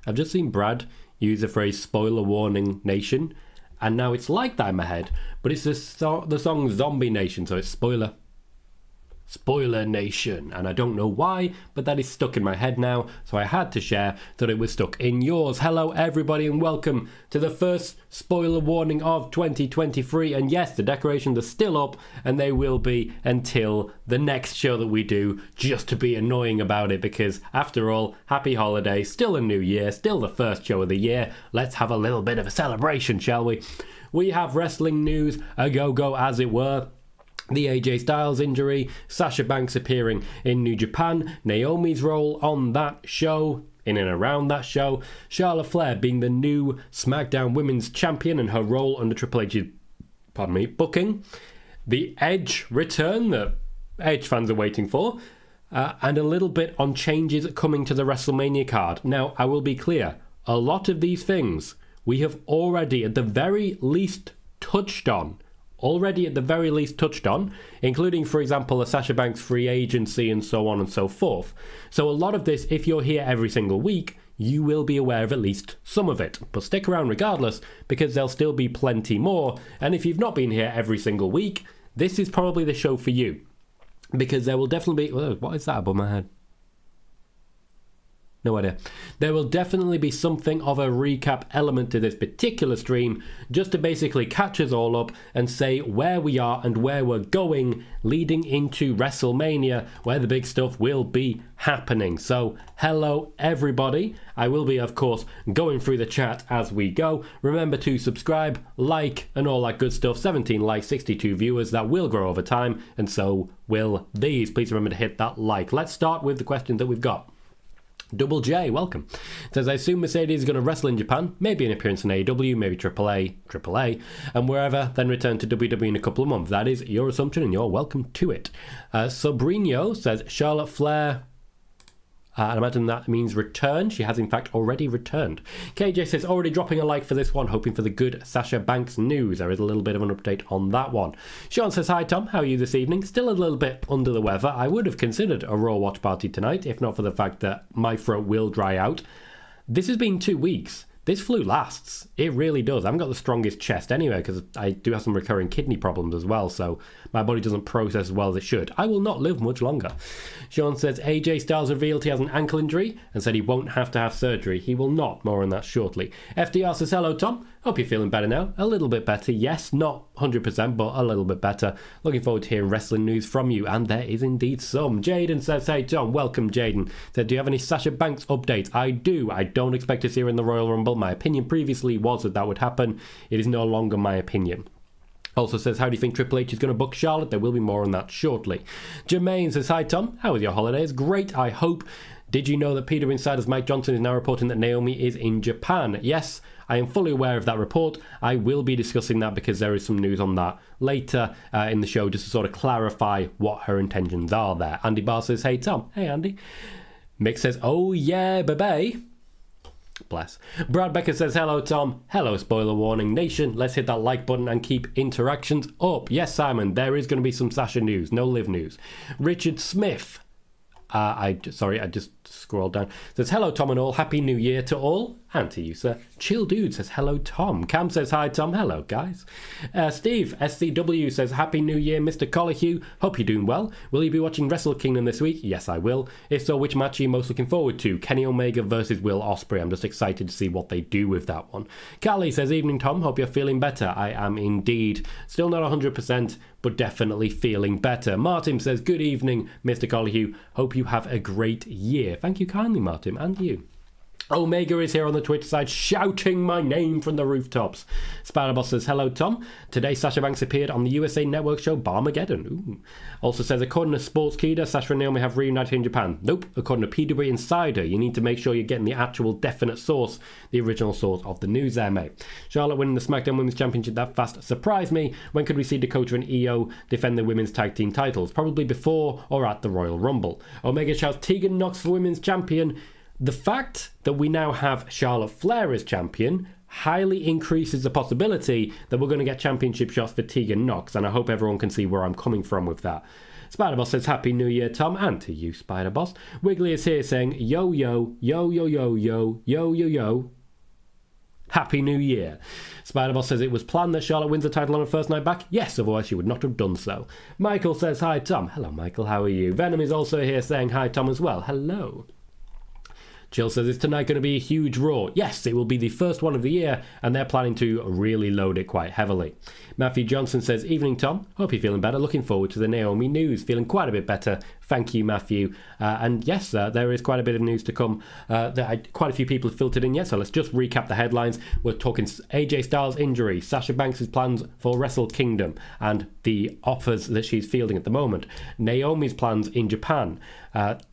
I've just seen Brad use the phrase spoiler warning nation, and now it's like that in my head, but it's the song Zombie Nation, so it's spoiler nation, and I don't know why, but that is stuck in my head now, so I had to share that it was stuck in yours. Hello everybody and welcome to the first spoiler warning of 2023, and yes, the decorations are still up and they will be until the next show that we do, just to be annoying about it, because after all, happy holiday, still a new year, still the first show of the year. Let's have a little bit of a celebration, shall we? We have wrestling news, a go-go as it were. The AJ Styles injury, Sasha Banks appearing in New Japan, Naomi's role on that show, in and around that show, Charlotte Flair being the new SmackDown Women's Champion and her role under Triple H's, booking, the Edge return that Edge fans are waiting for, and a little bit on changes coming to the WrestleMania card. Now, I will be clear, a lot of these things we have already at the very least touched on, including, for example, a Sasha Banks free agency and so on and so forth. So a lot of this, if you're here every single week, you will be aware of at least some of it. But stick around regardless, because there'll still be plenty more. And if you've not been here every single week, this is probably the show for you. Because there will definitely be... what is that above my head? No idea. There will definitely be something of a recap element to this particular stream, just to basically catch us all up and say where we are and where we're going leading into WrestleMania, where the big stuff will be happening. So, hello everybody. I will be, of course, going through the chat as we go. Remember to subscribe, like, and all that good stuff. 17 likes, 62 viewers. That will grow over time, and so will these. Please remember to hit that like. Let's start with the questions that we've got. Double J, welcome. Says, I assume Mercedes is going to wrestle in Japan, maybe an appearance in AEW, maybe AAA, and wherever, then return to WWE in a couple of months. That is your assumption, and you're welcome to it. Sobrino says, Charlotte Flair, I imagine that means return. She has, in fact, already returned. KJ says, already dropping a like for this one, hoping for the good Sasha Banks news. There is a little bit of an update on that one. Sean says, hi, Tom. How are you this evening? Still a little bit under the weather. I would have considered a Raw watch party tonight, if not for the fact that my throat will dry out. This has been 2 weeks. This flu lasts. It really does. I haven't got the strongest chest anyway, because I do have some recurring kidney problems as well, so my body doesn't process as well as it should. I will not live much longer. Sean says, AJ Styles revealed he has an ankle injury and said he won't have to have surgery. He will not. More on that shortly. FDR says, hello, Tom. Hope you're feeling better now. A little bit better. Yes, not 100%, but a little bit better. Looking forward to hearing wrestling news from you, and there is indeed some. Jaden says, hey, Tom. Welcome, Jaden. Said, do you have any Sasha Banks updates? I do. I don't expect to see her in the Royal Rumble. My opinion previously was that would happen. It is no longer my opinion. Also says, how do you think Triple H is going to book Charlotte? There will be more on that shortly. Jermaine says, hi, Tom. How was your holidays? Great, I hope. Did you know that PWInsider's Mike Johnson is now reporting that Naomi is in Japan? Yes, I am fully aware of that report. I will be discussing that because there is some news on that later in the show, just to sort of clarify what her intentions are there. Andy Barr says, hey, Tom. Hey, Andy. Mick says, oh, yeah, baby. Bless. Brad Becker says, hello, Tom. Hello, spoiler warning nation. Let's hit that like button and keep interactions up. Yes, Simon, there is going to be some Sasha news, no Liv news. Richard Smith. I just scrolled down. Says, hello, Tom and all. Happy New Year to all. And to you, sir. Chill Dude says, hello, Tom. Cam says, hi, Tom. Hello, guys. Steve, SCW says, happy New Year, Mr. Colohue. Hope you're doing well. Will you be watching Wrestle Kingdom this week? Yes, I will. If so, which match are you most looking forward to? Kenny Omega versus Will Ospreay. I'm just excited to see what they do with that one. Callie says, evening, Tom. Hope you're feeling better. I am indeed. Still not 100%, but definitely feeling better. Martin says, good evening, Mr. Colohue. Hope you have a great year. Thank you kindly, Martin, and you. Omega is here on the Twitch side shouting my name from the rooftops. Spiderboss says, hello, Tom. Today, Sasha Banks appeared on the USA Network show Barmageddon. Ooh. Also says, according to Sportskeeda, Sasha and Naomi have reunited in Japan. Nope. According to PWInsider, you need to make sure you're getting the actual definite source, the original source of the news there, mate. Charlotte winning the SmackDown Women's Championship that fast surprised me. When could we see Dakota and Io defend the women's tag team titles? Probably before or at the Royal Rumble. Omega shouts, Tegan Knox for women's champion. The fact that we now have Charlotte Flair as champion highly increases the possibility that we're going to get championship shots for Tegan Knox, and I hope everyone can see where I'm coming from with that. Spider-Boss says, Happy New Year, Tom, and to you, Spider-Boss. Wiggly is here saying, yo, yo, yo, yo, yo, yo, yo, yo, yo. Happy New Year. Spider-Boss says it was planned that Charlotte wins the title on her first night back. Yes, otherwise she would not have done so. Michael says, hi, Tom. Hello, Michael. How are you? Venom is also here saying hi, Tom, as well. Hello. Jill says, is tonight going to be a huge Raw? Yes, it will be the first one of the year, and they're planning to really load it quite heavily. Matthew Johnson says, evening, Tom. Hope you're feeling better. Looking forward to the Naomi news. Feeling quite a bit better. Thank you, Matthew. And yes, there is quite a bit of news to come. Quite a few people have filtered in yet, so let's just recap the headlines. We're talking AJ Styles' injury, Sasha Banks' plans for Wrestle Kingdom, and the offers that she's fielding at the moment. Naomi's plans in Japan.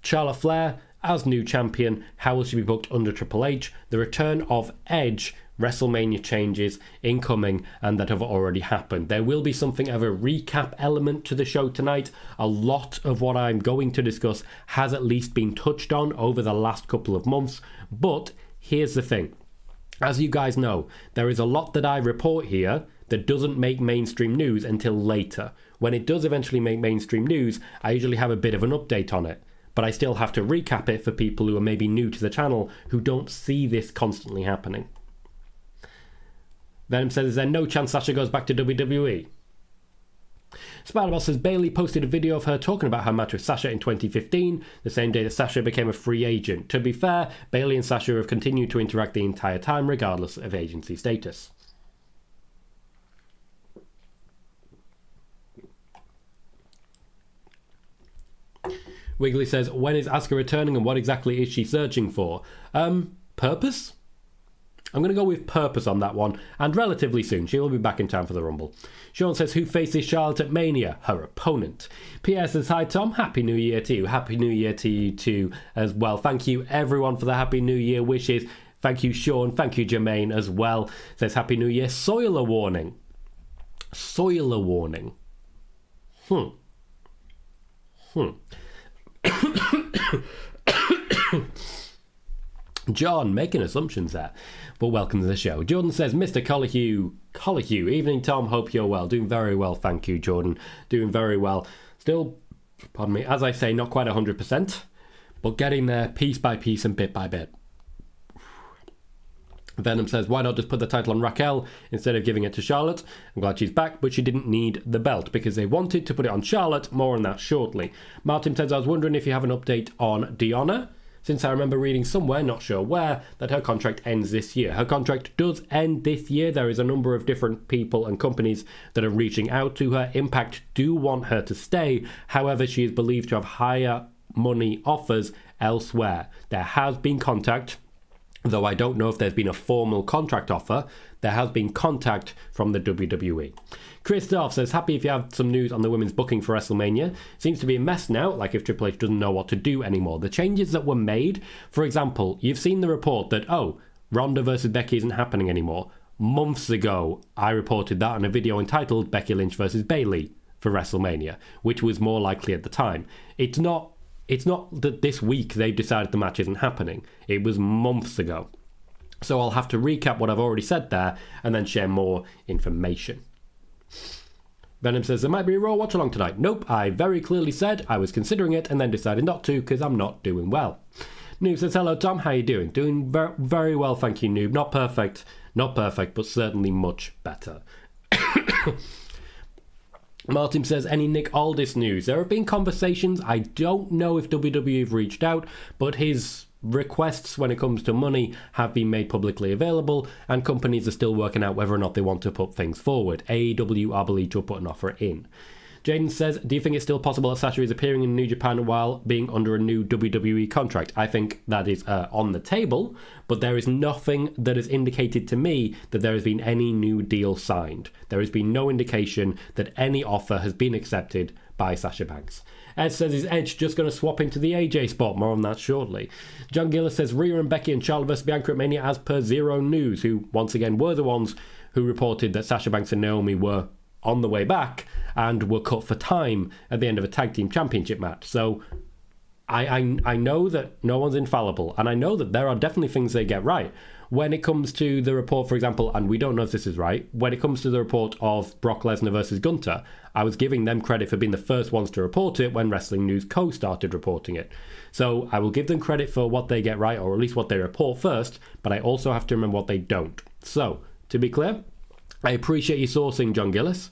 Charlotte Flair as new champion, how will she be booked under Triple H? The return of Edge, WrestleMania changes incoming and that have already happened. There will be something of a recap element to the show tonight. A lot of what I'm going to discuss has at least been touched on over the last couple of months. But here's the thing. As you guys know, there is a lot that I report here that doesn't make mainstream news until later. When it does eventually make mainstream news, I usually have a bit of an update on it. But I still have to recap it for people who are maybe new to the channel who don't see this constantly happening. Venom says, is there no chance Sasha goes back to WWE? Spider-Boss says, Bayley posted a video of her talking about her match with Sasha in 2015, the same day that Sasha became a free agent. To be fair, Bayley and Sasha have continued to interact the entire time, regardless of agency status. Wiggly says, when is Asuka returning and what exactly is she searching for? Purpose? I'm going to go with purpose on that one, and relatively soon. She will be back in time for the Rumble. Sean says, who faces Charlotte at Mania? Her opponent. Pierre says, hi Tom, Happy New Year to you. Happy New Year to you too as well. Thank you everyone for the Happy New Year wishes. Thank you Sean, thank you Jermaine as well. Says, Happy New Year. Soiler warning. Soiler warning. John, making assumptions there, but welcome to the show. Jordan says, Mr. Colohue, evening Tom, hope you're well. Doing very well, thank you Jordan, doing very well. Still, pardon me, as I say, not quite 100%, but getting there piece by piece and bit by bit. Venom says, why not just put the title on Raquel instead of giving it to Charlotte? I'm glad she's back, but she didn't need the belt because they wanted to put it on Charlotte. More on that shortly. Martin says, I was wondering if you have an update on Deonna, since I remember reading somewhere, not sure where, that her contract ends this year. Her contract does end this year. There is a number of different people and companies that are reaching out to her. Impact do want her to stay. However, she is believed to have higher money offers elsewhere. There has been contact, though I don't know if there's been a formal contract offer. There has been contact from the WWE. Christoph says, happy if you have some news on the women's booking for WrestleMania. Seems to be a mess now, like if Triple H doesn't know what to do anymore. The changes that were made, for example, you've seen the report that, Ronda versus Becky isn't happening anymore. Months ago, I reported that in a video entitled Becky Lynch versus Bayley for WrestleMania, which was more likely at the time. It's not that this week they've decided the match isn't happening. It was months ago. So I'll have to recap what I've already said there and then share more information. Venom says, there might be a Raw watch along tonight. Nope, I very clearly said I was considering it and then decided not to because I'm not doing well. Noob says, hello Tom, how you doing? Doing very well, thank you Noob. Not perfect, but certainly much better. Martin says, any Nick Aldis news? There have been conversations. I don't know if WWE have reached out, but his requests when it comes to money have been made publicly available, and companies are still working out whether or not they want to put things forward. AEW are believed to have put an offer in. Jaden says, do you think it's still possible that Sasha is appearing in New Japan while being under a new WWE contract? I think that is on the table, but there is nothing that has indicated to me that there has been any new deal signed. There has been no indication that any offer has been accepted by Sasha Banks. Ed says, is Edge just going to swap into the AJ spot? More on that shortly. John Gillis says, Rhea and Becky and Charlotte vs Bianca at Mania as per Zero News, who once again were the ones who reported that Sasha Banks and Naomi were on the way back and were cut for time at the end of a tag team championship match. So I know that no one's infallible, and I know that there are definitely things they get right. When it comes to the report, for example, and we don't know if this is right, when it comes to the report of Brock Lesnar versus Gunther, I was giving them credit for being the first ones to report it when Wrestling News Co. started reporting it. So I will give them credit for what they get right, or at least what they report first, but I also have to remember what they don't. So, to be clear, I appreciate you sourcing, John Gillis.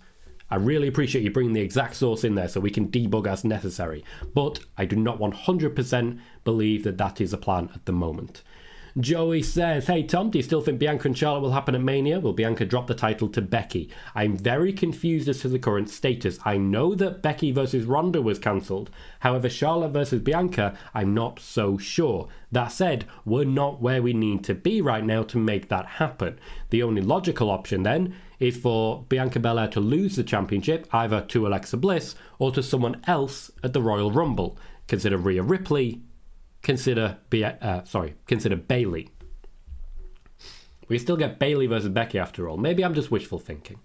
I really appreciate you bringing the exact source in there so we can debug as necessary. But I do not 100% believe that that is a plan at the moment. Joey says, hey Tom, do you still think Bianca and Charlotte will happen at Mania? Will Bianca drop the title to Becky? I'm very confused as to the current status. I know that Becky versus Ronda was cancelled. However, Charlotte versus Bianca, I'm not so sure. That said, we're not where we need to be right now to make that happen. The only logical option then is for Bianca Belair to lose the championship either to Alexa Bliss or to someone else at the Royal Rumble. Consider Rhea Ripley. Consider Bayley. We still get Bayley versus Becky after all. Maybe I'm just wishful thinking.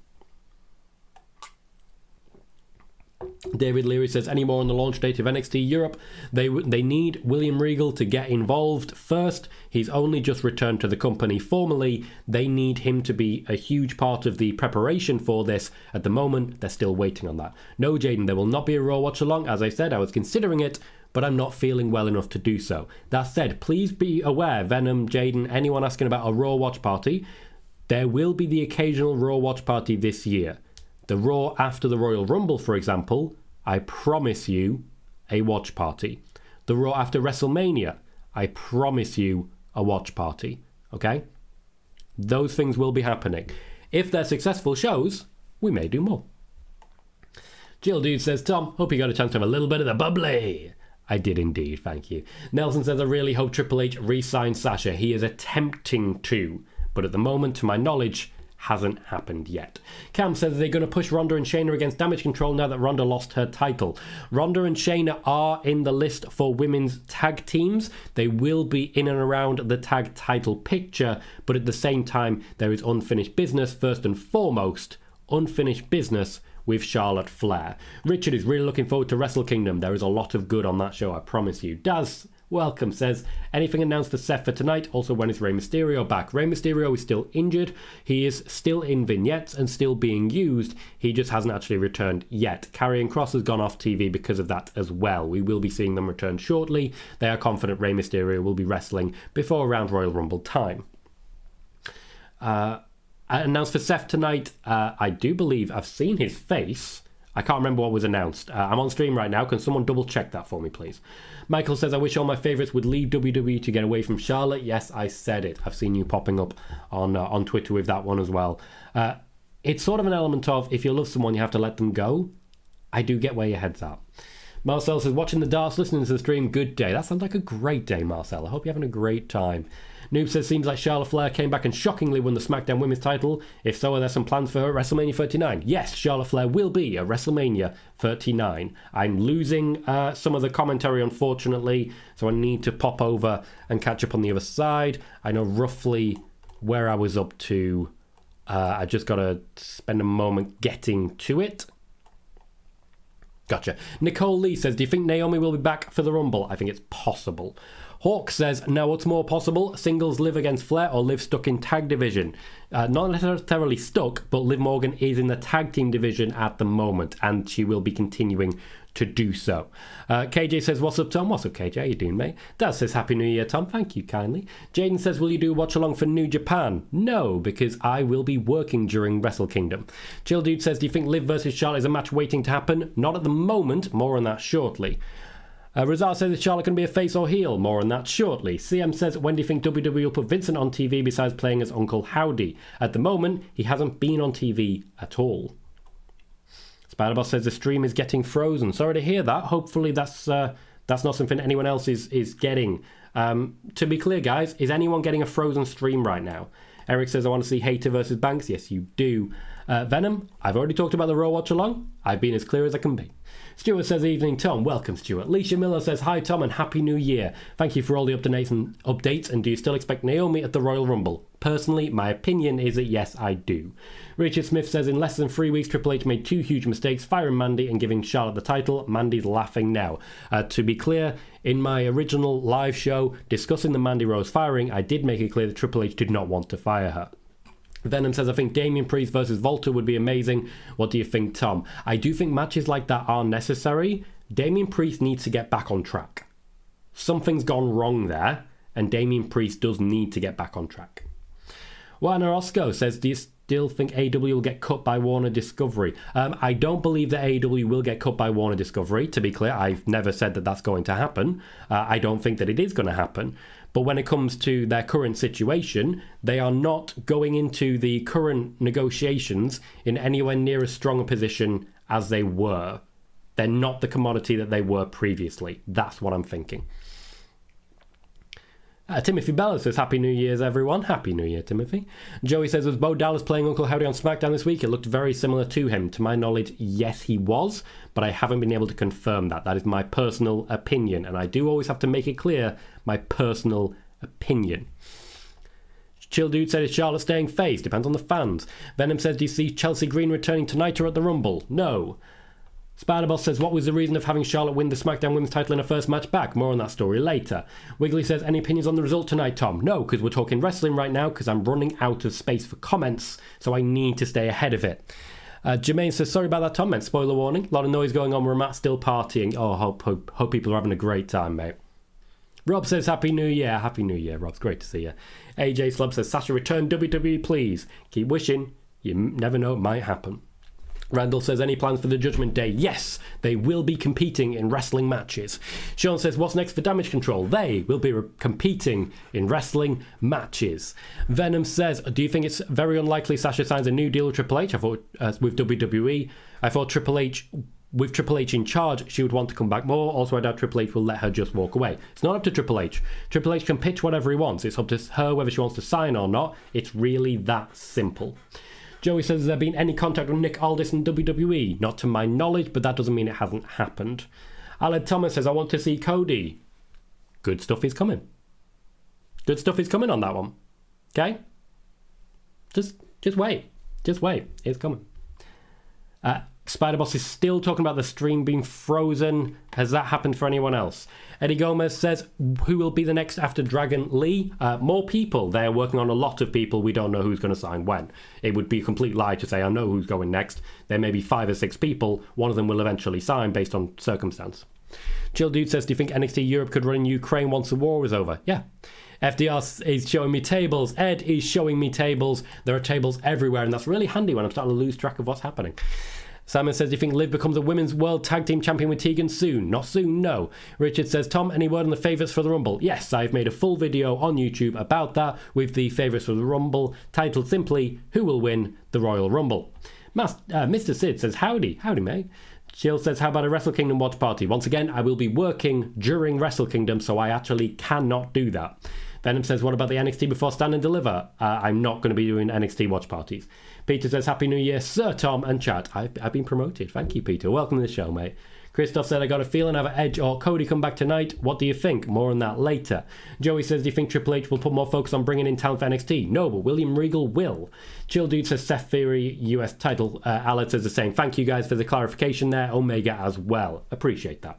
David Leary says, any more on the launch date of NXT Europe? They need William Regal to get involved first. He's only just returned to the company formally. They need him to be a huge part of the preparation for this. At the moment, they're still waiting on that. No, Jaden, there will not be a Raw watch along. As I said, I was considering it, but I'm not feeling well enough to do so. That said, please be aware, Venom, Jaden, anyone asking about a Raw watch party, there will be the occasional Raw watch party this year. The Raw after the Royal Rumble, for example, I promise you a watch party. The Raw after WrestleMania, I promise you a watch party. Okay? Those things will be happening. If they're successful shows, we may do more. Jill Dude says, Tom, hope you got a chance to have a little bit of the bubbly. I did indeed, thank you. Nelson says, I really hope Triple H re-signs Sasha. He is attempting to, but at the moment, to my knowledge, hasn't happened yet. Cam says they're going to push Ronda and Shayna against Damage Control now that Ronda lost her title. Ronda and Shayna are in the list for women's tag teams. They will be in and around the tag title picture, but at the same time, there is unfinished business. First and foremost, unfinished business with Charlotte Flair. Richard is really looking forward to Wrestle Kingdom. There is a lot of good on that show, I promise you. Daz, welcome, says, anything announced for Seth for tonight? Also, when is Rey Mysterio back? Rey Mysterio is still injured. He is still in vignettes and still being used. He just hasn't actually returned yet. Karrion Kross has gone off TV because of that as well. We will be seeing them return shortly. They are confident Rey Mysterio will be wrestling before around Royal Rumble time. Announced for Seth tonight, I do believe I've seen his face. I can't remember what was announced. I'm on stream right now. Can someone double check that for me, please? Michael says, I wish all my favourites would leave WWE to get away from Charlotte. Yes, I said it. I've seen you popping up on Twitter with that one as well. It's sort of an element of, if you love someone, you have to let them go. I do get where your head's at. Marcel says, watching the darts, listening to the stream, good day. That sounds like a great day, Marcel. I hope you're having a great time. Noob says, seems like Charlotte Flair came back and shockingly won the SmackDown Women's title. If so, are there some plans for her at WrestleMania 39? Yes, Charlotte Flair will be at WrestleMania 39. I'm losing some of the commentary, unfortunately, so I need to pop over and catch up on the other side. I know roughly where I was up to. I just got to spend a moment getting to it. Gotcha. Nicole Lee says, do you think Naomi will be back for the Rumble? I think it's possible. Hawk says, now what's more possible? Singles Liv against Flair or Liv stuck in tag division? Not necessarily stuck, but Liv Morgan is in the tag team division at the moment, and she will be continuing to do so. KJ says, what's up, Tom? What's up, KJ? How you doing, mate? Dad says, Happy New Year, Tom. Thank you kindly. Jaden says, will you do watch along for New Japan? No, because I will be working during Wrestle Kingdom. Chill Dude says, do you think Liv versus Charlotte is a match waiting to happen? Not at the moment. More on that shortly. Razar says, is Charlotte going to be a face or heel? More on that shortly. CM says, when do you think WWE will put Vincent on TV besides playing as Uncle Howdy? At the moment, he hasn't been on TV at all. Spiderboss says the stream is getting frozen. Sorry to hear that. Hopefully that's not something anyone else is getting. To be clear, guys, is anyone getting a frozen stream right now? Eric says, I want to see Hater versus Banks. Yes, you do. Venom, I've already talked about the Raw watch along. I've been as clear as I can be. Stuart says, evening, Tom. Welcome, Stuart. Leisha Miller says, hi, Tom, and Happy New Year. Thank you for all the updates, and do you still expect Naomi at the Royal Rumble? Personally, my opinion is that yes, I do. Richard Smith says, in less than 3 weeks, Triple H made 2 huge mistakes, firing Mandy and giving Charlotte the title. Mandy's laughing now. To be clear, in my original live show discussing the Mandy Rose firing, I did make it clear that Triple H did not want to fire her. Venom says, I think Damian Priest versus Volta would be amazing. What do you think, Tom? I do think matches like that are necessary. Damian Priest needs to get back on track. Something's gone wrong there, and Damian Priest does need to get back on track. Juana Roscoe says, do you still think AEW will get cut by Warner Discovery? I don't believe that AEW will get cut by Warner Discovery. To be clear, I've never said that that's going to happen. I don't think that it is going to happen. But when it comes to their current situation, they are not going into the current negotiations in anywhere near as strong a position as they were. They're not the commodity that they were previously. That's what I'm thinking. Timothy Bella says, Happy New Year's, everyone. Happy New Year, Timothy. Joey says, was Bo Dallas playing Uncle Howdy on SmackDown this week? It looked very similar to him. To my knowledge, yes, he was, but I haven't been able to confirm that. That is my personal opinion, and I do always have to make it clear, my personal opinion. Chill Dude said, is Charlotte staying face? Depends on the fans. Venom says, do you see Chelsea Green returning tonight or at the Rumble? No. Spider-Boss says, what was the reason of having Charlotte win the SmackDown Women's title in her first match back? More on that story later. Wiggly says, any opinions on the result tonight, Tom? No, because we're talking wrestling right now, because I'm running out of space for comments, so I need to stay ahead of it. Jermaine says, sorry about that, Tom, man. Spoiler warning. A lot of noise going on where Matt's still partying. Oh, hope people are having a great time, mate. Rob says, Happy New Year. Happy New Year, Rob. It's great to see you. AJ Slub says, Sasha, return WWE, please. Keep wishing. You never know, it might happen. Randall says, any plans for the Judgment Day? Yes, they will be competing in wrestling matches. Sean says, what's next for Damage Control? They will be competing in wrestling matches. Venom says, do you think it's very unlikely Sasha signs a new deal with Triple H? I thought with WWE. I thought with Triple H in charge, she would want to come back more. Also, I doubt Triple H will let her just walk away. It's not up to Triple H. Triple H can pitch whatever he wants. It's up to her whether she wants to sign or not. It's really that simple. Joey says, has there been any contact with Nick Aldis in WWE? Not to my knowledge, but that doesn't mean it hasn't happened. Aled Thomas says, I want to see Cody. Good stuff is coming. Good stuff is coming on that one. Okay? Just wait. Just wait. It's coming. Spider-Boss is still talking about the stream being frozen. Has that happened for anyone else? Eddie Gomez says, who will be the next after Dragon Lee? More people. They're working on a lot of people. We don't know who's going to sign when. It would be a complete lie to say, I know who's going next. There may be 5 or 6 people. One of them will eventually sign based on circumstance. Chill Dude says, do you think NXT Europe could run in Ukraine once the war is over? Yeah. FDR is showing me tables. Ed is showing me tables. There are tables everywhere, and that's really handy when I'm starting to lose track of what's happening. Simon says, do you think Liv becomes a women's world tag team champion with Tegan soon? Not soon, no. Richard says, Tom, any word on the favourites for the Rumble? Yes, I've made a full video on YouTube about that with the favourites for the Rumble, titled simply, Who Will Win the Royal Rumble? Mr. Sid says, howdy mate. Jill says, how about a Wrestle Kingdom watch party? Once again, I will be working during Wrestle Kingdom, so I actually cannot do that. Venom says, what about the NXT Before Stand and Deliver? I'm not going to be doing NXT watch parties. Peter says, Happy New Year, Sir Tom and chat. I've been promoted. Thank you, Peter. Welcome to the show, mate. Christoph said, I got a feeling either Edge or Cody come back tonight. What do you think? More on that later. Joey says, do you think Triple H will put more focus on bringing in talent for NXT? No, but William Regal will. Chill Dude says, Seth Theory, US title. Alex says the same. Thank you guys for the clarification there. Omega as well. Appreciate that.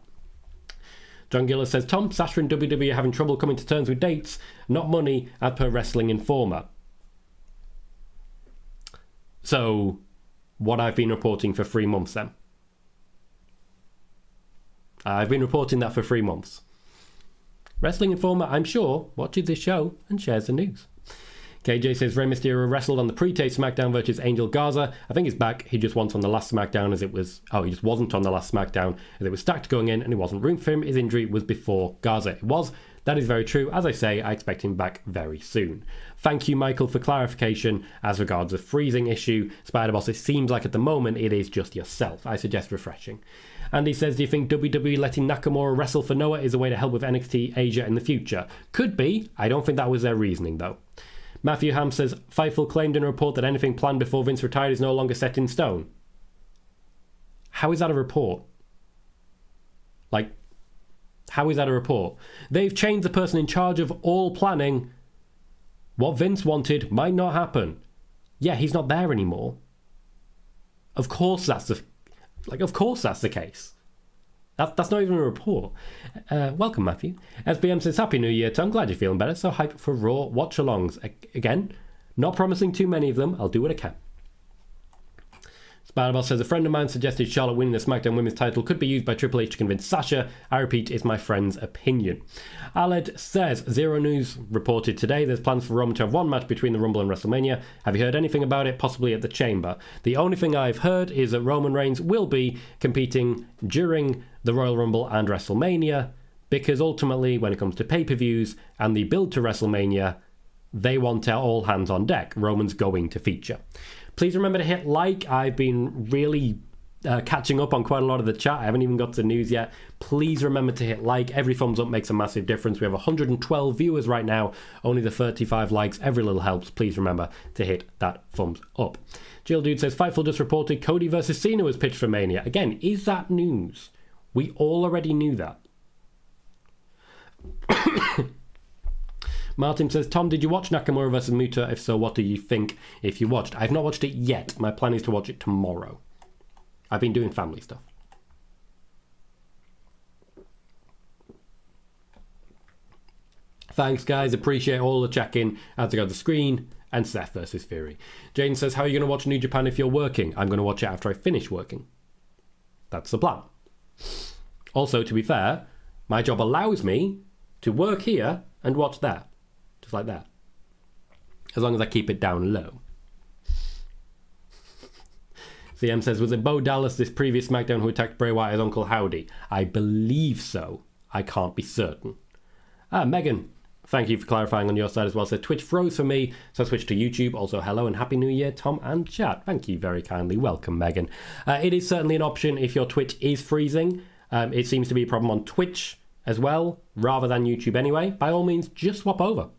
John Gillis says, Tom, Sasha and WWE are having trouble coming to terms with dates, not money, as per Wrestling Informer. So, what I've been reporting for 3 months then. I've been reporting that for 3 months. Wrestling Informer, I'm sure, watches this show and shares the news. KJ says, Rey Mysterio wrestled on the pre-tape SmackDown versus Angel Garza. I think he's back. He just wasn't on the last SmackDown as it was... Oh, he just wasn't on the last SmackDown as it was stacked going in and it wasn't room for him. His injury was before Garza. It was. That is very true. As I say, I expect him back very soon. Thank you, Michael, for clarification. As regards the freezing issue, Spider-Boss, it seems like at the moment it is just yourself. I suggest refreshing. Andy says, do you think WWE letting Nakamura wrestle for Noah is a way to help with NXT Asia in the future? Could be. I don't think that was their reasoning, though. Matthew Ham says, Fightful claimed in a report that anything planned before Vince retired is no longer set in stone. How is that a report? How is that a report? They've changed the person in charge of all planning. What Vince wanted might not happen. Yeah, he's not there anymore. Of course that's the case. That's not even a report. Welcome, Matthew. SBM says, Happy New Year, Tom. Glad you're feeling better. So hyped for Raw watch-alongs. Again, not promising too many of them. I'll do what I can. Spider-Ball says, a friend of mine suggested Charlotte winning the SmackDown Women's title could be used by Triple H to convince Sasha. I repeat, it's my friend's opinion. Aled says, Zero News reported today there's plans for Roman to have one match between the Rumble and WrestleMania. Have you heard anything about it? Possibly at the Chamber. The only thing I've heard is that Roman Reigns will be competing during the Royal Rumble and WrestleMania, because ultimately, when it comes to pay-per-views and the build to WrestleMania, they want all hands on deck. Roman's going to feature. Please remember to hit like. I've been really catching up on quite a lot of the chat. I haven't even got to news yet. Please remember to hit like. Every thumbs up makes a massive difference. We have 112 viewers right now. Only the 35 likes. Every little helps. Please remember to hit that thumbs up. Jill Dude says, Fightful just reported Cody versus Cena was pitched for Mania. Again, is that news? We all already knew that. Martin says, Tom, did you watch Nakamura versus Muta? If so, what do you think if you watched? I've not watched it yet. My plan is to watch it tomorrow. I've been doing family stuff. Thanks, guys. Appreciate all the check-in as I go to the screen. And Seth versus Fury. Jane says, how are you going to watch New Japan if you're working? I'm going to watch it after I finish working. That's the plan. Also, to be fair, my job allows me to work here and watch there. Just like that. As long as I keep it down low. CM says, was it Bo Dallas, this previous SmackDown, who attacked Bray Wyatt as Uncle Howdy? I believe so. I can't be certain. Megan, thank you for clarifying on your side as well. So Twitch froze for me, so I switched to YouTube. Also, hello and Happy New Year, Tom and chat. Thank you very kindly. Welcome, Megan. It is certainly an option if your Twitch is freezing. It seems to be a problem on Twitch as well, rather than YouTube anyway. By all means, just swap over.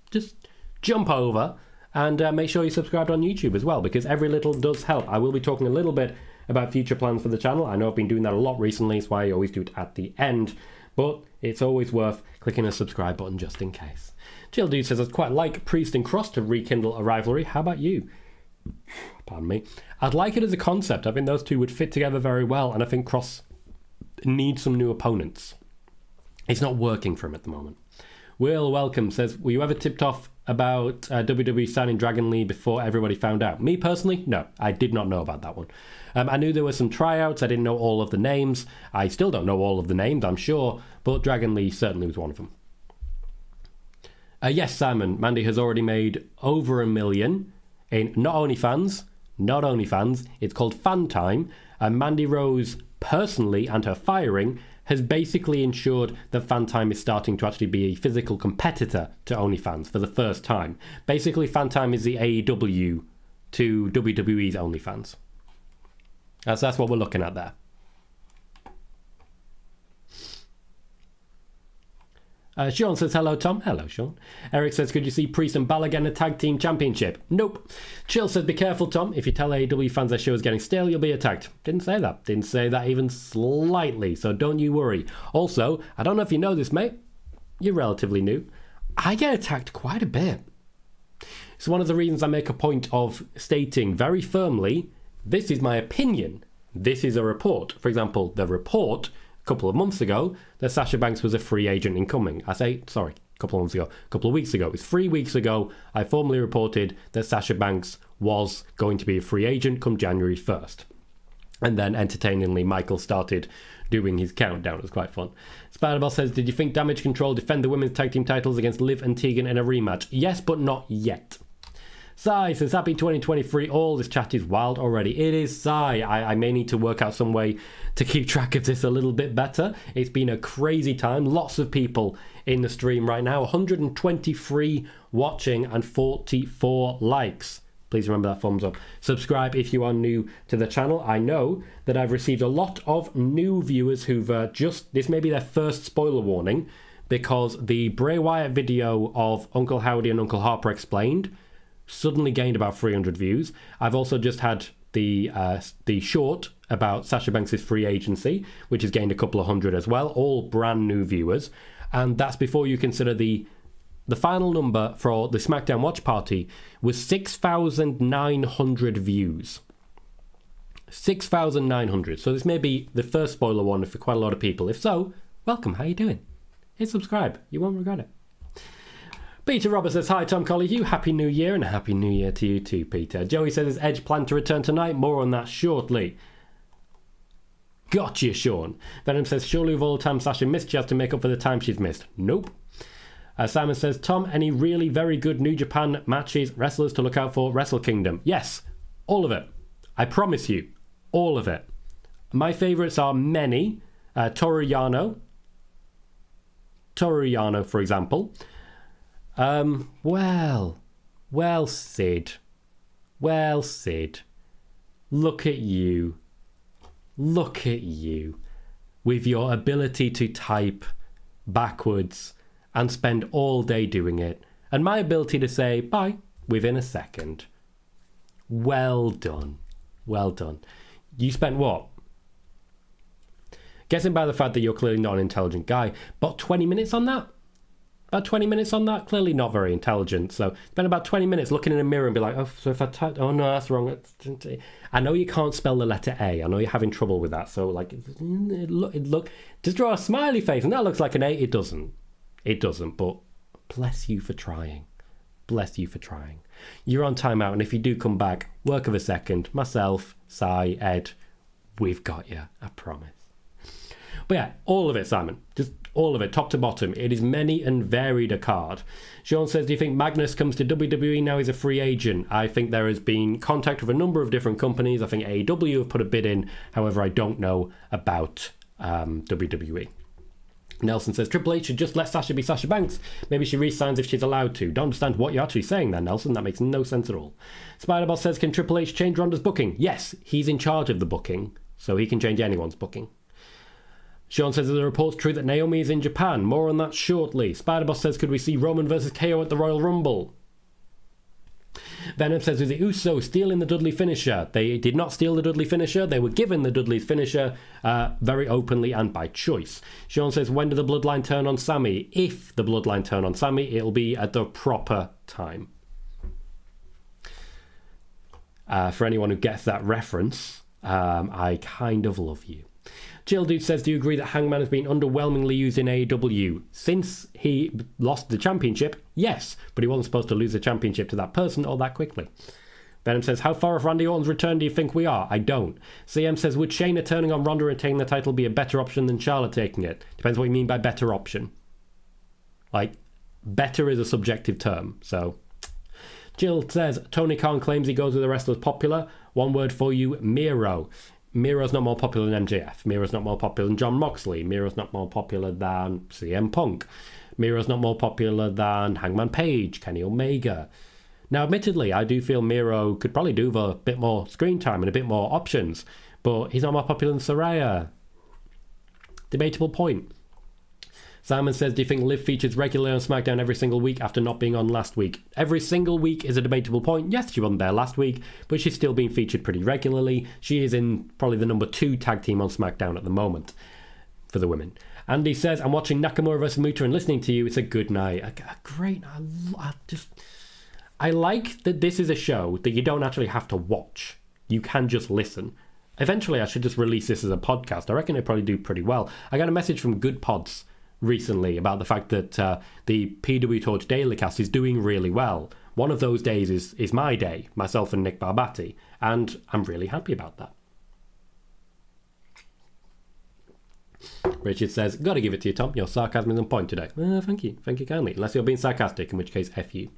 Just jump over and make sure you subscribe on YouTube as well, because every little does help. I will be talking a little bit about future plans for the channel. I know I've been doing that a lot recently, that's why I always do it at the end, but it's always worth clicking a subscribe button just in case. Jill Dude says, I'd quite like Priest and Cross to rekindle a rivalry. How about you? Pardon me. I'd like it as a concept. I think those two would fit together very well, and I think Cross needs some new opponents. It's not working for him at the moment. Will Welcome says, were you ever tipped off about WWE signing Dragon Lee before everybody found out? Me personally, no. I did not know about that one. I knew there were some tryouts. I didn't know all of the names. I still don't know all of the names, I'm sure. But Dragon Lee certainly was one of them. Yes, Simon. Mandy has already made over $1 million in not OnlyFans. It's called Fan Time. And Mandy Rose personally, and her firing, has basically ensured that Fan Time is starting to actually be a physical competitor to OnlyFans for the first time. Basically, Fan Time is the AEW to WWE's OnlyFans. That's what we're looking at there. Sean says, hello, Tom. Hello, Sean. Eric says, could you see Priest and Balor get a tag team championship? Nope. Chill says, be careful, Tom. If you tell AEW fans their show is getting stale, you'll be attacked. Didn't say that. Didn't say that even slightly, so don't you worry. Also, I don't know if you know this, mate. You're relatively new. I get attacked quite a bit. It's one of the reasons I make a point of stating very firmly, this is my opinion. This is a report. For example, the report couple of months ago that Sasha Banks was a free agent incoming. A couple of weeks ago. It was 3 weeks ago I formally reported that Sasha Banks was going to be a free agent come January 1st. And then entertainingly Michael started doing his countdown. It was quite fun. Spider-Ball says, did you think Damage Control defend the women's tag team titles against Liv and Tegan in a rematch? Yes, but not yet. Sai says, happy 2023 all. This chat is wild already. It is, Sai. I may need to work out some way to keep track of this a little bit better. It's been a crazy time. Lots of people in the stream right now. 123 watching and 44 likes. Please remember that thumbs up. Subscribe if you are new to the channel. I know that I've received a lot of new viewers who've this may be their first spoiler warning, because the Bray Wyatt video of Uncle Howdy and Uncle Harper Explained suddenly gained about 300 views. I've also just had the short about Sasha Banks' free agency, which has gained a couple of hundred as well, all brand new viewers. And that's before you consider the final number for the SmackDown watch party was 6,900 views. 6,900. So this may be the first spoiler one for quite a lot of people. If so, welcome. How you doing? Hit subscribe. You won't regret it. Peter Roberts says, hi, Tom Colohue. Happy New Year, and Happy New Year to you too, Peter. Joey says, is Edge planned to return tonight? More on that shortly. Gotcha, Sean. Venom says, surely of all the time Sasha missed, she has to make up for the time she's missed. Nope. Simon says, Tom, any really very good New Japan matches, wrestlers to look out for Wrestle Kingdom? Yes, all of it. I promise you, all of it. My favourites are many. Toru Yano, for example. Well, Sid. Well, Sid. Look at you. Look at you. With your ability to type backwards and spend all day doing it. And my ability to say bye within a second. Well done. Well done. You spent what? Guessing by the fact that you're clearly not an intelligent guy, but 20 minutes on that? About 20 minutes on that? Clearly not very intelligent. So spend about 20 minutes looking in a mirror and be like, oh, so if I type, oh no, that's wrong. I know you can't spell the letter A. I know you're having trouble with that. So like, look, just draw a smiley face and that looks like an A. It doesn't. It doesn't, but bless you for trying. Bless you for trying. You're on timeout, and if you do come back, work of a second, myself, Sai, Ed, we've got you, I promise. But yeah, all of it, Simon. Just all of it, top to bottom. It is many and varied a card. Sean says, do you think Magnus comes to WWE now he's a free agent? I think there has been contact with a number of different companies. I think AEW have put a bid in. However, I don't know about WWE. Nelson says, Triple H should just let Sasha be Sasha Banks. Maybe she re-signs if she's allowed to. Don't understand what you're actually saying there, Nelson. That makes no sense at all. Spiderball says, can Triple H change Ronda's booking? Yes, he's in charge of the booking, so he can change anyone's booking. Sean says, are the reports true that Naomi is in Japan? More on that shortly. Spiderboss says, could we see Roman versus KO at the Royal Rumble? Venom says, is the Usos stealing the Dudley finisher? They did not steal the Dudley finisher. They were given the Dudley's finisher very openly and by choice. Sean says, when do the Bloodline turn on Sammy? If the Bloodline turn on Sammy, it'll be at the proper time. For anyone who gets that reference, I kind of love you. Jill Dude says, do you agree that Hangman has been underwhelmingly used in AEW? Since he lost the championship, yes, but he wasn't supposed to lose the championship to that person or that quickly. Venom says, how far off Randy Orton's return do you think we are? I don't. CM says, would Shayna turning on Ronda and taking the title be a better option than Charlotte taking it? Depends what you mean by better option. Like, better is a subjective term, so... Jill says, Tony Khan claims he goes with the wrestlers popular. One word for you, Miro. Miro's not more popular than MJF. Miro's not more popular than John Moxley. Miro's not more popular than CM Punk. Miro's not more popular than Hangman Page, Kenny Omega. Now, admittedly, I do feel Miro could probably do with a bit more screen time and a bit more options, but he's not more popular than Saraya. Debatable point. Simon says, do you think Liv features regularly on SmackDown every single week after not being on last week? Every single week is a debatable point. Yes, she wasn't there last week, but she's still being featured pretty regularly. She is in probably the number 2 tag team on SmackDown at the moment for the women. Andy says, I'm watching Nakamura vs. Muta and listening to you. It's a good night. Great. I like that this is a show that you don't actually have to watch. You can just listen. Eventually, I should just release this as a podcast. I reckon it'd probably do pretty well. I got a message from Good Pods recently about the fact that the PWTorch Dailycast is doing really well. One of those days is my day, myself and Nick Barbati, and I'm really happy about that. Richard says, gotta give it to you, Tom. Your sarcasm is on point today. Thank you kindly. Unless you're being sarcastic, in which case, F you.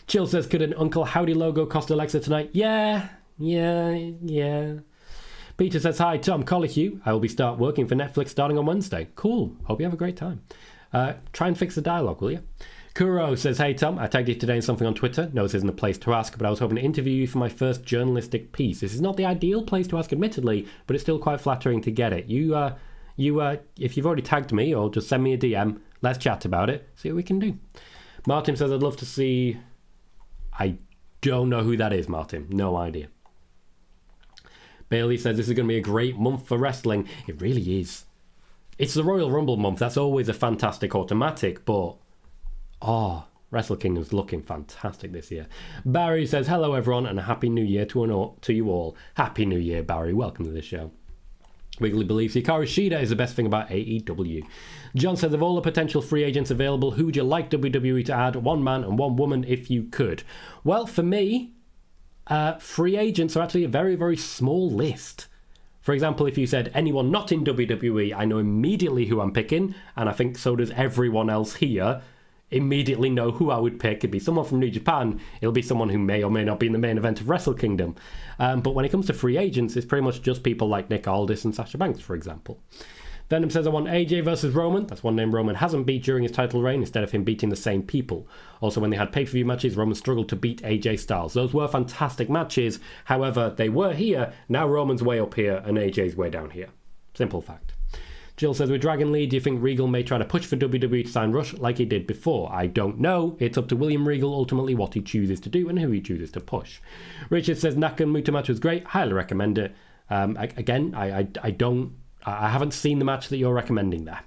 Chill says, could an Uncle Howdy logo cost Alexa tonight? Yeah. Peter says, hi, Tom Colohue. I will be working for Netflix starting on Wednesday. Cool. Hope you have a great time. Try and fix the dialogue, will you? Kuro says, hey, Tom. I tagged you today in something on Twitter. No, this isn't a place to ask, but I was hoping to interview you for my first journalistic piece. This is not the ideal place to ask, admittedly, but it's still quite flattering to get it. You, if you've already tagged me, or just send me a DM, let's chat about it, see what we can do. Martin says, I'd love to see... I don't know who that is, Martin. No idea. Bailey says this is going to be a great month for wrestling. It really is. It's the Royal Rumble month. That's always a fantastic automatic, but Wrestle Kingdom's looking fantastic this year. Barry says, hello everyone and a happy new year to you all. Happy new year, Barry. Welcome to the show. Wiggly believes Hikaru Shida is the best thing about AEW. John says, of all the potential free agents available, who would you like WWE to add? One man and one woman if you could. Well, for me, free agents are actually a very, very small list. For example, if you said anyone not in WWE, I know immediately who I'm picking, and I think so does everyone else here. Immediately know who I would pick. It'd be someone from New Japan. It'll be someone who may or may not be in the main event of Wrestle Kingdom. But when it comes to free agents, it's pretty much just people like Nick Aldis and Sasha Banks, for example. Venom says, I want AJ versus Roman. That's one name Roman hasn't beat during his title reign, instead of him beating the same people. Also, when they had pay-per-view matches, Roman struggled to beat AJ Styles. Those were fantastic matches. However, they were here. Now Roman's way up here and AJ's way down here. Simple fact. Jill says, with Dragon Lee, do you think Regal may try to push for WWE to sign Rush like he did before? I don't know. It's up to William Regal ultimately what he chooses to do and who he chooses to push. Richard says, Nakamura match was great. Highly recommend it. Again, I haven't seen the match that you're recommending there.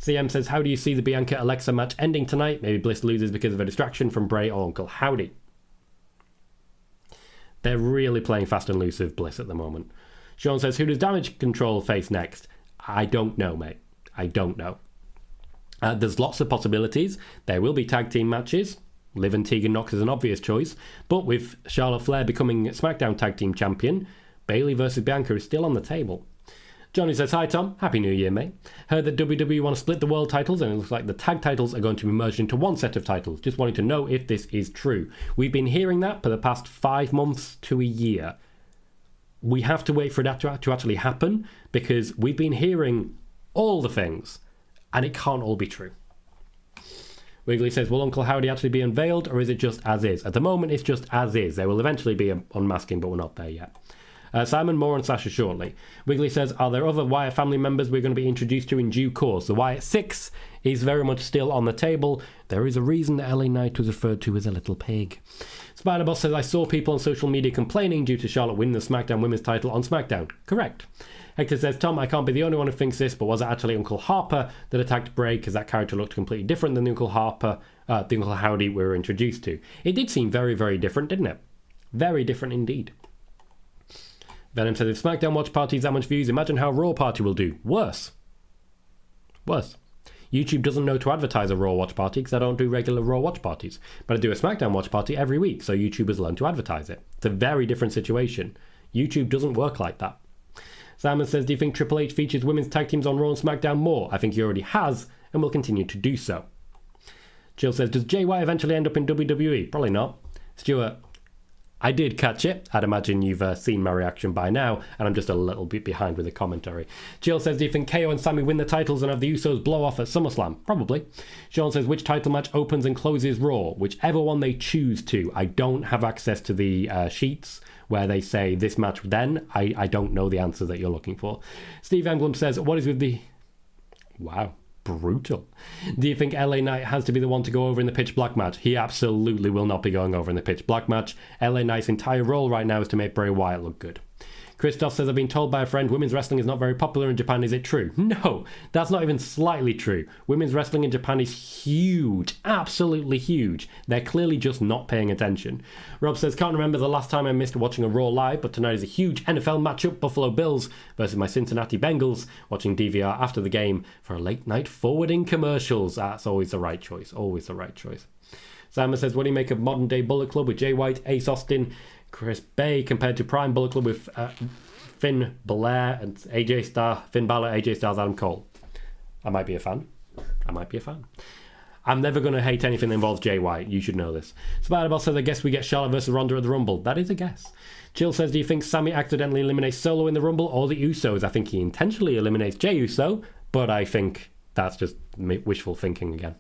CM says, how do you see the Bianca-Alexa match ending tonight? Maybe Bliss loses because of a distraction from Bray or Uncle Howdy. They're really playing fast and loose with Bliss at the moment. Sean says, who does Damage Control face next? I don't know, mate. I don't know. There's lots of possibilities. There will be tag team matches. Liv and Tegan Nox is an obvious choice. But with Charlotte Flair becoming SmackDown tag team champion, Bayley versus Bianca is still on the table. Johnny says, hi Tom, happy new year mate. Heard that WWE want to split the world titles and it looks like the tag titles are going to be merged into one set of titles. Just wanting to know if this is true. We've been hearing that for the past 5 months to a year. We have to wait for that to actually happen because we've been hearing all the things and it can't all be true. Wiggly says, will Uncle Howdy actually be unveiled or is it just as is? At the moment it's just as is. There will eventually be an unmasking but we're not there yet. Simon, more on Sasha shortly. Wiggly says, are there other Wyatt family members we're going to be introduced to in due course? The Wyatt 6 is very much still on the table. There is a reason that LA Knight was referred to as a little pig. Spider-Boss says, I saw people on social media complaining due to Charlotte winning the SmackDown Women's title on SmackDown. Correct. Hector says, Tom, I can't be the only one who thinks this, but was it actually Uncle Harper that attacked Bray because that character looked completely different than the Uncle Howdy we were introduced to? It did seem very, very different, didn't it? Very different indeed. Venom says, if SmackDown watch parties that much views, imagine how Raw party will do. Worse. YouTube doesn't know to advertise a Raw watch party because I don't do regular Raw watch parties. But I do a SmackDown watch party every week, so YouTubers learn to advertise it. It's a very different situation. YouTube doesn't work like that. Simon says, do you think Triple H features women's tag teams on Raw and SmackDown more? I think he already has and will continue to do so. Jill says, does JY eventually end up in WWE? Probably not. Stuart, I did catch it. I'd imagine you've seen my reaction by now, and I'm just a little bit behind with the commentary. Jill says, do you think KO and Sammy win the titles and have the Usos blow off at SummerSlam? Probably. Sean says, which title match opens and closes Raw? Whichever one they choose to. I don't have access to the sheets where they say this match then. I don't know the answer that you're looking for. Steve Anglum says, what is with the... Wow. Brutal. Do you think LA Knight has to be the one to go over in the pitch black match? He absolutely will not be going over in the pitch black match. LA Knight's entire role right now is to make Bray Wyatt look good. Christoph says, I've been told by a friend women's wrestling is not very popular in Japan. Is it true? No, that's not even slightly true. Women's wrestling in Japan is huge. Absolutely huge. They're clearly just not paying attention. Rob says, can't remember the last time I missed watching a Raw live, but tonight is a huge NFL matchup. Buffalo Bills versus my Cincinnati Bengals. Watching DVR after the game for a late night forwarding commercials. That's always the right choice. Always the right choice. Simon says, what do you make of modern day Bullet Club with Jay White, Ace Austin, Chris Bay compared to Prime Bullet Club with Finn Balor and Finn Balor, AJ Styles, Adam Cole? I might be a fan. I'm never going to hate anything that involves Jay White. You should know this. Spider-Boss says, I guess we get Charlotte versus Ronda at the Rumble. That is a guess. Jill says, do you think Sammy accidentally eliminates Solo in the Rumble or the Usos? I think he intentionally eliminates Jey Uso, but I think that's just wishful thinking again.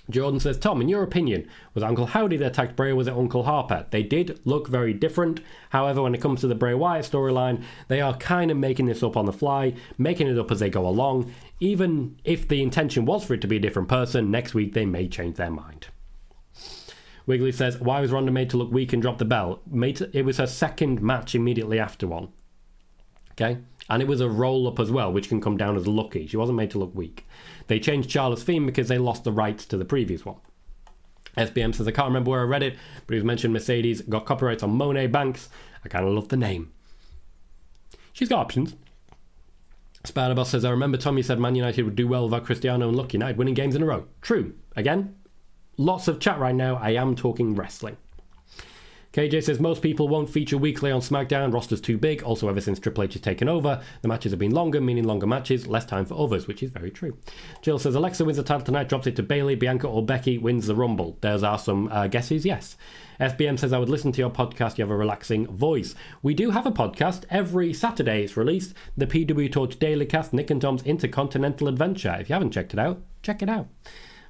Jordan says, Tom, in your opinion, was Uncle Howdy that attacked Bray or was it Uncle Harper? They did look very different. However, when it comes to the Bray Wyatt storyline, they are kind of making this up on the fly, making it up as they go along. Even if the intention was for it to be a different person, next week they may change their mind. Wiggly says, why was Ronda made to look weak and drop the belt? It was her second match immediately after one. Okay? And it was a roll-up as well, which can come down as lucky. She wasn't made to look weak. They changed Charlotte's theme because they lost the rights to the previous one. SBM says, I can't remember where I read it, but he was mentioned Mercedes got copyrights on Monet Banks. I kind of love the name. She's got options. Spider-Boss says, I remember Tom, you said Man United would do well without Cristiano and Lucky United winning games in a row. True. Again, lots of chat right now. I am talking wrestling. KJ says, most people won't feature weekly on SmackDown. Roster's too big. Also, ever since Triple H has taken over, the matches have been longer, meaning longer matches, less time for others, which is very true. Jill says, Alexa wins the title tonight, drops it to Bayley, Bianca or Becky, wins the Rumble. Those are some guesses, yes. SBM says, I would listen to your podcast. You have a relaxing voice. We do have a podcast. Every Saturday it's released. The PWTorch Daily Cast, Nick and Tom's Intercontinental Adventure. If you haven't checked it out, check it out.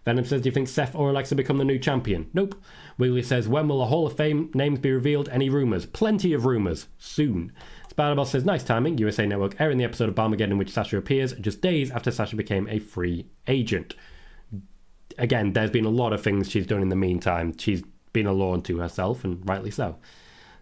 Venom says, do you think Seth or Alexa become the new champion? Nope. Wiggly says, when will the Hall of Fame names be revealed? Any rumours? Plenty of rumours. Soon. Spider-Boss says, nice timing. USA Network airing the episode of Barmageddon in which Sasha appears just days after Sasha became a free agent. Again, there's been a lot of things she's done in the meantime. She's been a lawn to herself, and rightly so.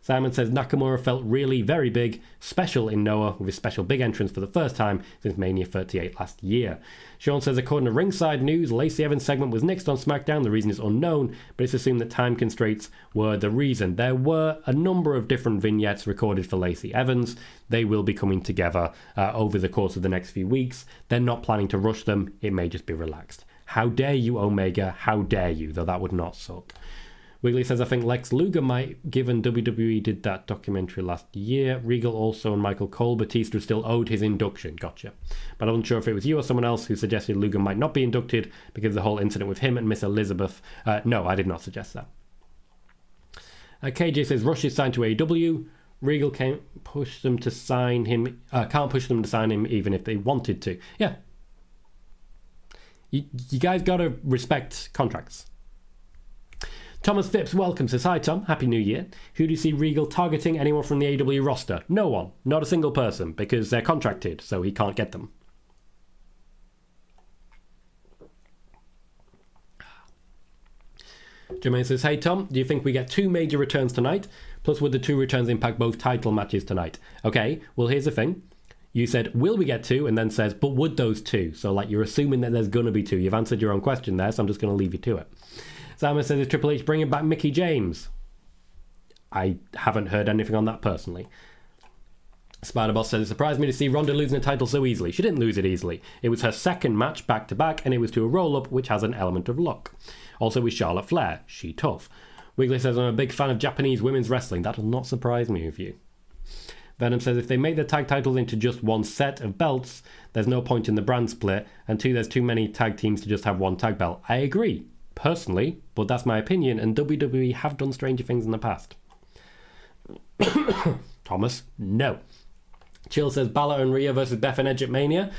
Simon says, Nakamura felt really very big, special in Noah, with his special big entrance for the first time since Mania 38 last year. Sean says, according to Ringside News, Lacey Evans' segment was nixed on SmackDown. The reason is unknown, but it's assumed that time constraints were the reason. There were a number of different vignettes recorded for Lacey Evans. They will be coming together over the course of the next few weeks. They're not planning to rush them. It may just be relaxed. How dare you, Omega? How dare you? Though that would not suck. Wiggly says, I think Lex Luger might, given WWE did that documentary last year. Regal also and Michael Cole. Batista still owed his induction. Gotcha. But I'm unsure if it was you or someone else who suggested Luger might not be inducted because of the whole incident with him and Miss Elizabeth. No, I did not suggest that. KJ says, Rush is signed to AEW. Regal can't push them to sign him even if they wanted to. Yeah. You guys got to respect contracts. Thomas Phipps, welcome, says, hi Tom, Happy New Year. Who do you see Regal targeting? Anyone from the AEW roster? No one. Not a single person, because they're contracted, so he can't get them. Jermaine says, hey Tom, do you think we get 2 major returns tonight? Plus, would the 2 returns impact both title matches tonight? Okay, well here's the thing. You said, will we get 2? And then says, but would those 2? So like you're assuming that there's going to be 2. You've answered your own question there, so I'm just going to leave you to it. Simon says, is Triple H bringing back Mickie James? I haven't heard anything on that personally. Spider-Boss says, it surprised me to see Ronda losing the title so easily. She didn't lose it easily. It was her second match back-to-back, and it was to a roll-up, which has an element of luck. Also with Charlotte Flair. She tough. Wiggly says, I'm a big fan of Japanese women's wrestling. That'll not surprise me with you. Venom says, if they make the tag titles into just one set of belts, there's no point in the brand split, and 2, there's too many tag teams to just have one tag belt. I agree. Personally, but that's my opinion, and WWE have done stranger things in the past. Thomas, no. Chill says, Balor and Rhea versus Beth and Edge at Mania.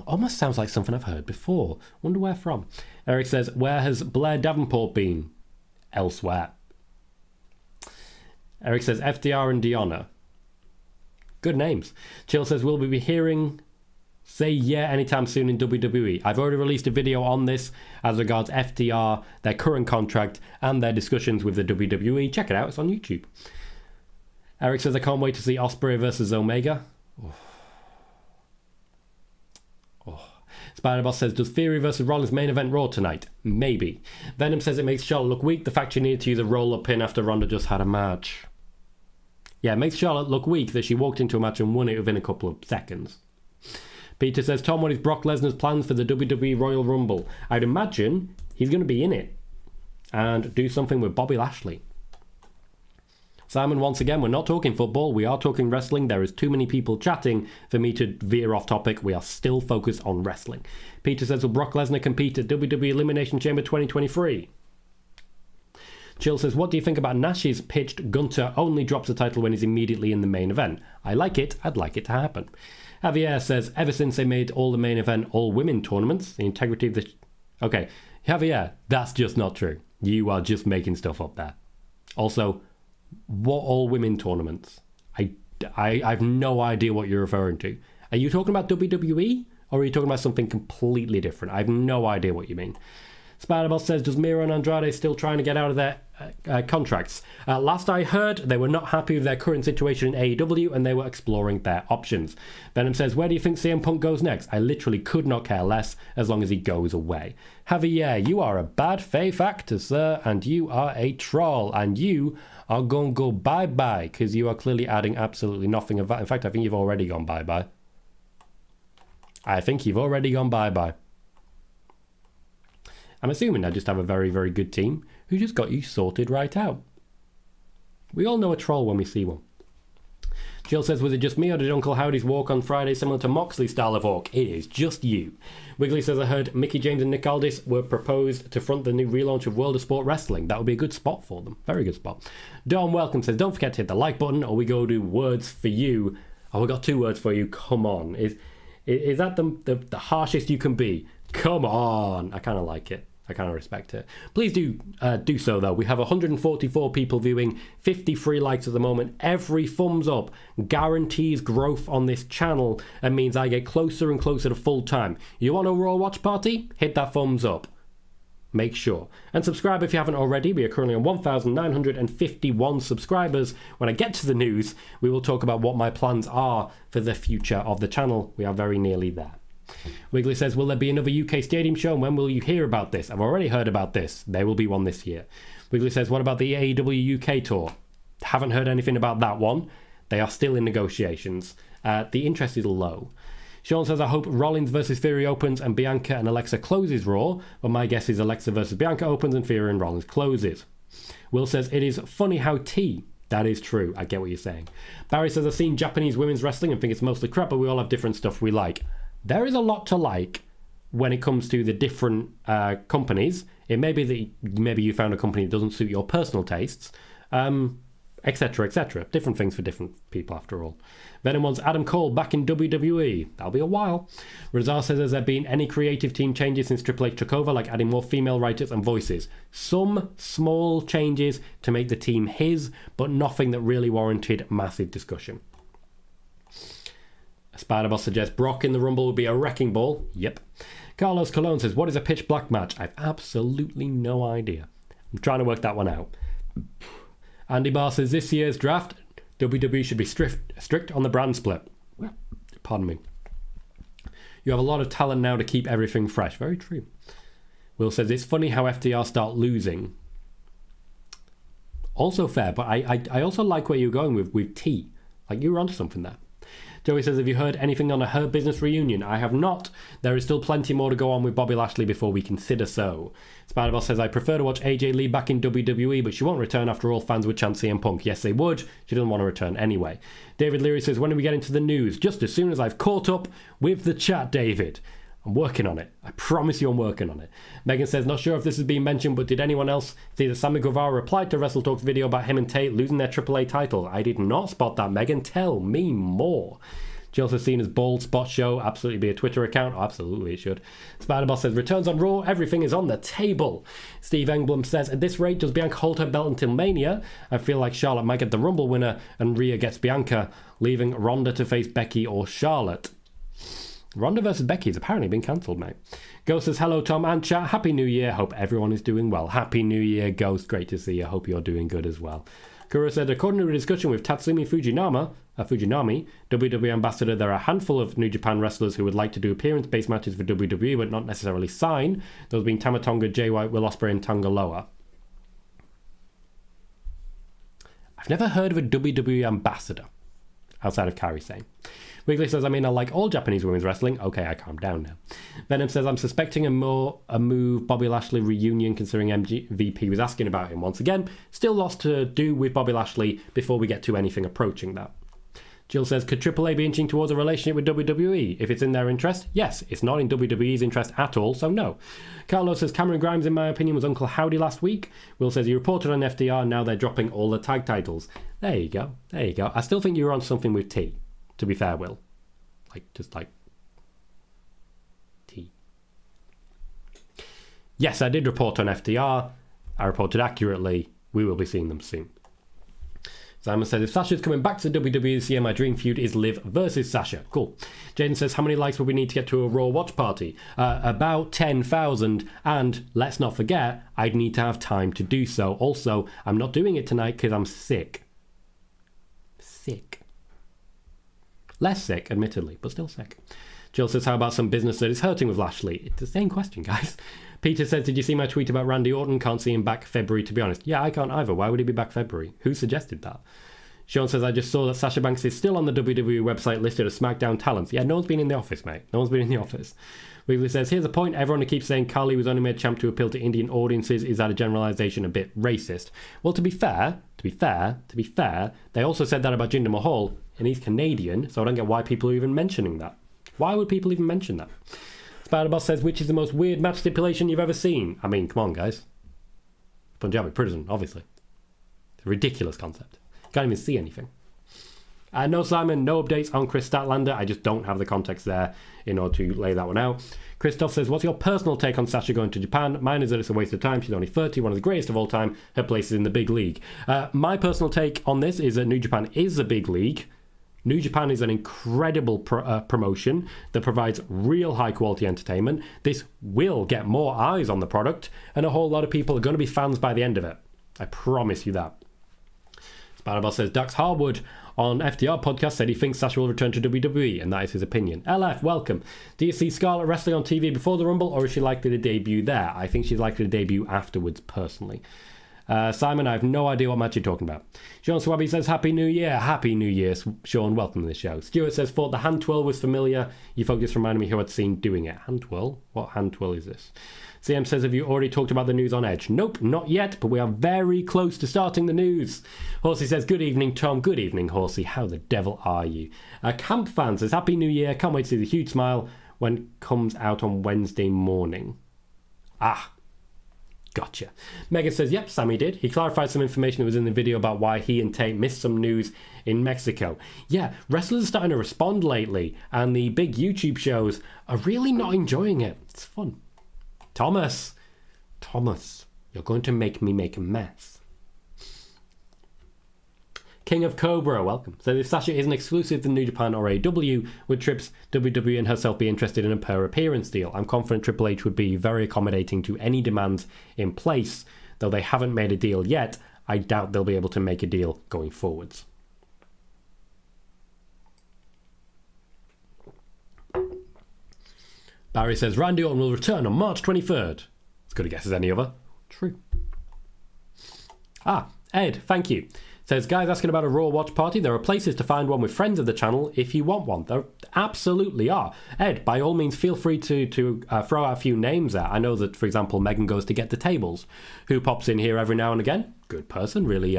Almost sounds like something I've heard before. Wonder where from. Eric says, where has Blair Davenport been? Elsewhere. Eric says, FDR and Deonna. Good names. Chill says, will we be hearing... Say yeah anytime soon in WWE. I've already released a video on this as regards FTR, their current contract, and their discussions with the WWE. Check it out, it's on YouTube. Eric says, I can't wait to see Ospreay versus Omega. Spider-Boss says, does Theory versus Rollins main event Raw tonight? Maybe. Venom says it makes Charlotte look weak. The fact she needed to use a roll-up pin after Ronda just had a match. Yeah, it makes Charlotte look weak that she walked into a match and won it within a couple of seconds. Peter says, Tom, what is Brock Lesnar's plans for the WWE Royal Rumble? I'd imagine he's going to be in it and do something with Bobby Lashley. Simon, once again, we're not talking football. We are talking wrestling. There is too many people chatting for me to veer off topic. We are still focused on wrestling. Peter says, will Brock Lesnar compete at WWE Elimination Chamber 2023? Chill says, what do you think about Nash's pitched Gunter only drops the title when he's immediately in the main event? I like it. I'd like it to happen. Javier says, ever since they made all the main event all-women tournaments, the integrity of the... Okay, Javier, that's just not true. You are just making stuff up there. Also, what all-women tournaments? I have no idea what you're referring to. Are you talking about WWE? Or are you talking about something completely different? I have no idea what you mean. Spider-Boss says, does Miro and Andrade still trying to get out of their contracts? Last I heard, they were not happy with their current situation in AEW and they were exploring their options. Venom says, where do you think CM Punk goes next? I literally could not care less as long as he goes away. Javier, you are a bad faith actor, sir, and you are a troll, and you are going to go bye-bye because you are clearly adding absolutely nothing of that. In fact, I think you've already gone bye-bye. I'm assuming I just have a very, very good team who just got you sorted right out. We all know a troll when we see one. Jill says, was it just me or did Uncle Howdy's walk on Friday similar to Moxley's style of walk? It is just you. Wiggly says, I heard Mickie James and Nick Aldis were proposed to front the new relaunch of World of Sport Wrestling. That would be a good spot for them. Very good spot. Dawn Welcome says, don't forget to hit the like button or we go to words for you. Oh, we got 2 words for you. Come on. Is that the harshest you can be? Come on. I kind of like it. I kind of respect it. Please do so, though. We have 144 people viewing, 53 likes at the moment. Every thumbs up guarantees growth on this channel and means I get closer and closer to full time. You want a Raw watch party? Hit that thumbs up. Make sure. And subscribe if you haven't already. We are currently on 1,951 subscribers. When I get to the news, we will talk about what my plans are for the future of the channel. We are very nearly there. Wiggly says, will there be another UK Stadium show and when will you hear about this? I've already heard about this. There will be one this year. Wiggly says, what about the AEW UK tour? Haven't heard anything about that one. They are still in negotiations. The interest is low. Sean says, I hope Rollins versus Theory opens and Bianca and Alexa closes Raw, but my guess is Alexa versus Bianca opens and Theory and Rollins closes. Will says, it is funny how That is true. I get what you're saying. Barry says, I've seen Japanese women's wrestling and think it's mostly crap, but we all have different stuff we like. There is a lot to like when it comes to the different companies. It may be that maybe you found a company that doesn't suit your personal tastes, etc., etc. Different things for different people, after all. Venom wants Adam Cole back in WWE. That'll be a while. Razar says, has there been any creative team changes since Triple H took over, like adding more female writers and voices? Some small changes to make the team his, but nothing that really warranted massive discussion. Spider-Boss suggests Brock in the Rumble would be a wrecking ball. Yep. Carlos Colon says, what is a pitch black match? I've absolutely no idea. I'm trying to work that one out. Andy Barr says, this year's draft, WWE should be strict on the brand split. Pardon me. You have a lot of talent now to keep everything fresh. Very true. Will says, it's funny how FTR start losing. Also fair, but I also like where you're going with T. Like, you were onto something there. Joey says, have you heard anything on a Her Business reunion? I have not. There is still plenty more to go on with Bobby Lashley before we consider so. Spider-Boss says, I prefer to watch AJ Lee back in WWE, but she won't return after all fans would chant CM Punk. Yes, they would. She doesn't want to return anyway. David Leary says, when do we get into the news? Just as soon as I've caught up with the chat, David. I'm working on it. I promise you I'm working on it. Megan says, not sure if this has been mentioned, but did anyone else see that Sammy Guevara replied to WrestleTalk's video about him and Tate losing their AAA title? I did not spot that, Megan. Tell me more. Jill's seen as Bald Spot Show. Absolutely be a Twitter account. Oh, absolutely it should. Spider-Boss says, returns on Raw. Everything is on the table. Steve Engblom says, at this rate, does Bianca hold her belt until Mania? I feel like Charlotte might get the Rumble winner and Rhea gets Bianca, leaving Ronda to face Becky or Charlotte. Ronda versus Becky has apparently been cancelled, mate. Ghost says, hello, Tom and chat. Happy New Year. Hope everyone is doing well. Happy New Year, Ghost. Great to see you. Hope you're doing good as well. Kuro said, according to a discussion with Tatsumi Fujinami, WWE ambassador, there are a handful of New Japan wrestlers who would like to do appearance-based matches for WWE, but not necessarily sign. Those being Tama Tonga, Jay White, Will Ospreay, and Tonga Loa. I've never heard of a WWE ambassador outside of Kairi Sane. Wiggly says, I mean, I like all Japanese women's wrestling. Okay, I calm down now. Venom says, I'm suspecting a move Bobby Lashley reunion, considering MVP was asking about him once again. Still lots to do with Bobby Lashley before we get to anything approaching that. Jill says, could AAA be inching towards a relationship with WWE? If it's in their interest, yes. It's not in WWE's interest at all, so no. Carlos says, Cameron Grimes, in my opinion, was Uncle Howdy last week. Will says, he reported on FDR, and now they're dropping all the tag titles. There you go. There you go. I still think you were on something with T, to be fair, Will. Just like T. Yes, I did report on FDR. I reported accurately. We will be seeing them soon. Simon says, if Sasha's coming back to WWE this year, my dream feud is Liv versus Sasha. Cool. Jaden says, how many likes would we need to get to a Raw watch party? About 10,000. And let's not forget, I'd need to have time to do so. Also, I'm not doing it tonight because I'm sick. Sick. Less sick, admittedly, but still sick. Jill says, how about some business that is hurting with Lashley? It's the same question, guys. Peter says, did you see my tweet about Randy Orton? Can't see him back February, to be honest. Yeah, I can't either. Why would he be back February? Who suggested that? Sean says, I just saw that Sasha Banks is still on the WWE website listed as SmackDown talents. Yeah, no one's been in the office, mate. No one's been in the office. Weebly says, here's a point. Everyone who keeps saying Carly was only made champ to appeal to Indian audiences. Is that a generalization a bit racist? Well, to be fair, they also said that about Jinder Mahal, and he's Canadian, so I don't get why people are even mentioning that. Why would people even mention that? Spider-Boss says, which is the most weird match stipulation you've ever seen? I mean, come on, guys. Punjabi prison, obviously. It's a ridiculous concept. Can't even see anything. No, Simon, no updates on Chris Statlander. I just don't have the context there in order to lay that one out. Christoph says, what's your personal take on Sasha going to Japan? Mine is that it's a waste of time. She's only 30, one of the greatest of all time. Her place is in the big league. My personal take on this is that New Japan is a big league. New Japan is an incredible promotion that provides real high-quality entertainment. This will get more eyes on the product, and a whole lot of people are going to be fans by the end of it. I promise you that. Spider-Boss says, Dax Harwood on FDR podcast said he thinks Sasha will return to WWE, and that is his opinion. LF, welcome. Do you see Scarlett wrestling on TV before the Rumble, or is she likely to debut there? I think she's likely to debut afterwards, personally. Simon, I have no idea what match you're talking about. Sean Swabby says, Happy New Year. Happy New Year, Sean. Welcome to the show. Stuart says, thought the hand twirl was familiar. You folks just reminded me who I'd seen doing it. Hand twirl? What hand twirl is this? CM says, have you already talked about the news on Edge? Nope, not yet, but we are very close to starting the news. Horsey says, good evening, Tom. Good evening, Horsey. How the devil are you? Camp Fan says, Happy New Year. Can't wait to see the huge smile when it comes out on Wednesday morning. Gotcha. Megan says, yep, Sammy did. He clarified some information that was in the video about why he and Tate missed some news in Mexico. Yeah, wrestlers are starting to respond lately, and the big YouTube shows are really not enjoying it. It's fun. Thomas, you're going to make me make a mess. King of Cobra, welcome. So if Sasha isn't exclusive to New Japan or AEW, would Trips, WWE and herself be interested in a per appearance deal? I'm confident Triple H would be very accommodating to any demands in place. Though they haven't made a deal yet, I doubt they'll be able to make a deal going forwards. Barry says, Randy Orton will return on March 23rd. As good a guess as any other. True. Ed, thank you. Says, guys asking about a Raw watch party. There are places to find one with friends of the channel if you want one. There absolutely are. Ed, by all means, feel free to throw out a few names there. I know that, for example, Megan goes to Get the Tables, who pops in here every now and again. Good person, really,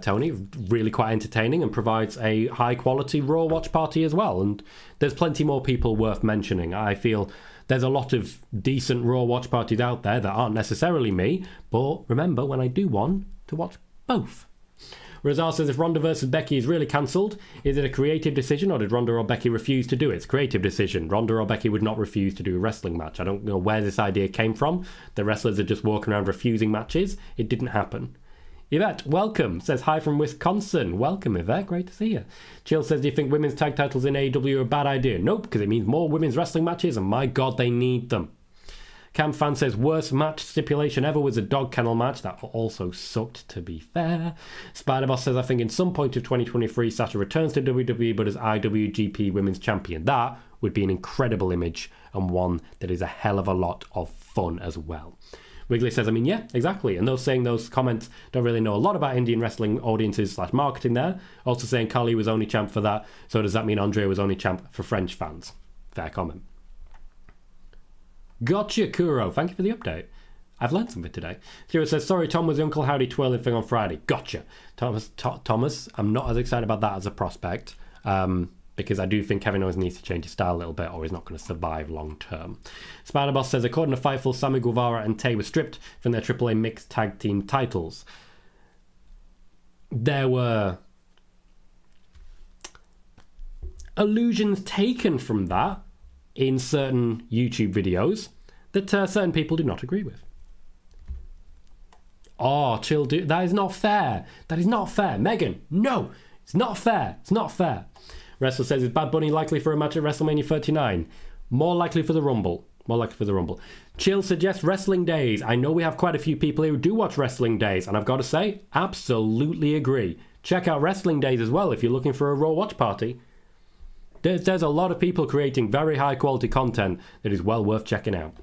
Tony. Really quite entertaining and provides a high-quality Raw watch party as well. And there's plenty more people worth mentioning. I feel there's a lot of decent Raw watch parties out there that aren't necessarily me. But remember, when I do one, to watch both. Razar says, if Ronda versus Becky is really cancelled, is it a creative decision or did Ronda or Becky refuse to do it? It's a creative decision. Ronda or Becky would not refuse to do a wrestling match. I don't know where this idea came from. The wrestlers are just walking around refusing matches. It didn't happen. Yvette, welcome. Says, hi from Wisconsin. Welcome, Yvette. Great to see you. Chill says, do you think women's tag titles in AEW are a bad idea? Nope, because it means more women's wrestling matches, and my God, they need them. Cam Fan says, worst match stipulation ever was a dog kennel match. That also sucked, to be fair. Spider-Boss says, I think in some point of 2023, Sasha returns to WWE, but as IWGP Women's Champion. That would be an incredible image, and one that is a hell of a lot of fun as well. Wiggly says, I mean, yeah, exactly. And those saying those comments don't really know a lot about Indian wrestling audiences / marketing there. Also saying Kali was only champ for that. So does that mean Andre was only champ for French fans? Fair comment. Gotcha, Kuro. Thank you for the update. I've learned something today. Kuro says, sorry, Tom was the Uncle Howdy twirling thing on Friday. Gotcha. Thomas, I'm not as excited about that as a prospect. Because I do think Kevin Owens needs to change his style a little bit or he's not going to survive long term. Spider-Boss says, according to Fightful, Sammy Guevara and Tay were stripped from their AAA mixed tag team titles. There were allusions taken from that in certain YouTube videos that certain people do not agree with. Oh, chill, dude. That is not fair. That is not fair. Megan, no. It's not fair. It's not fair. Wrestler says, is Bad Bunny likely for a match at WrestleMania 39? More likely for the Rumble. More likely for the Rumble. Chill suggests Wrestling Days. I know we have quite a few people here who do watch Wrestling Days, and I've got to say, absolutely agree. Check out Wrestling Days as well if you're looking for a Raw watch party. There's a lot of people creating very high quality content that is well worth checking out.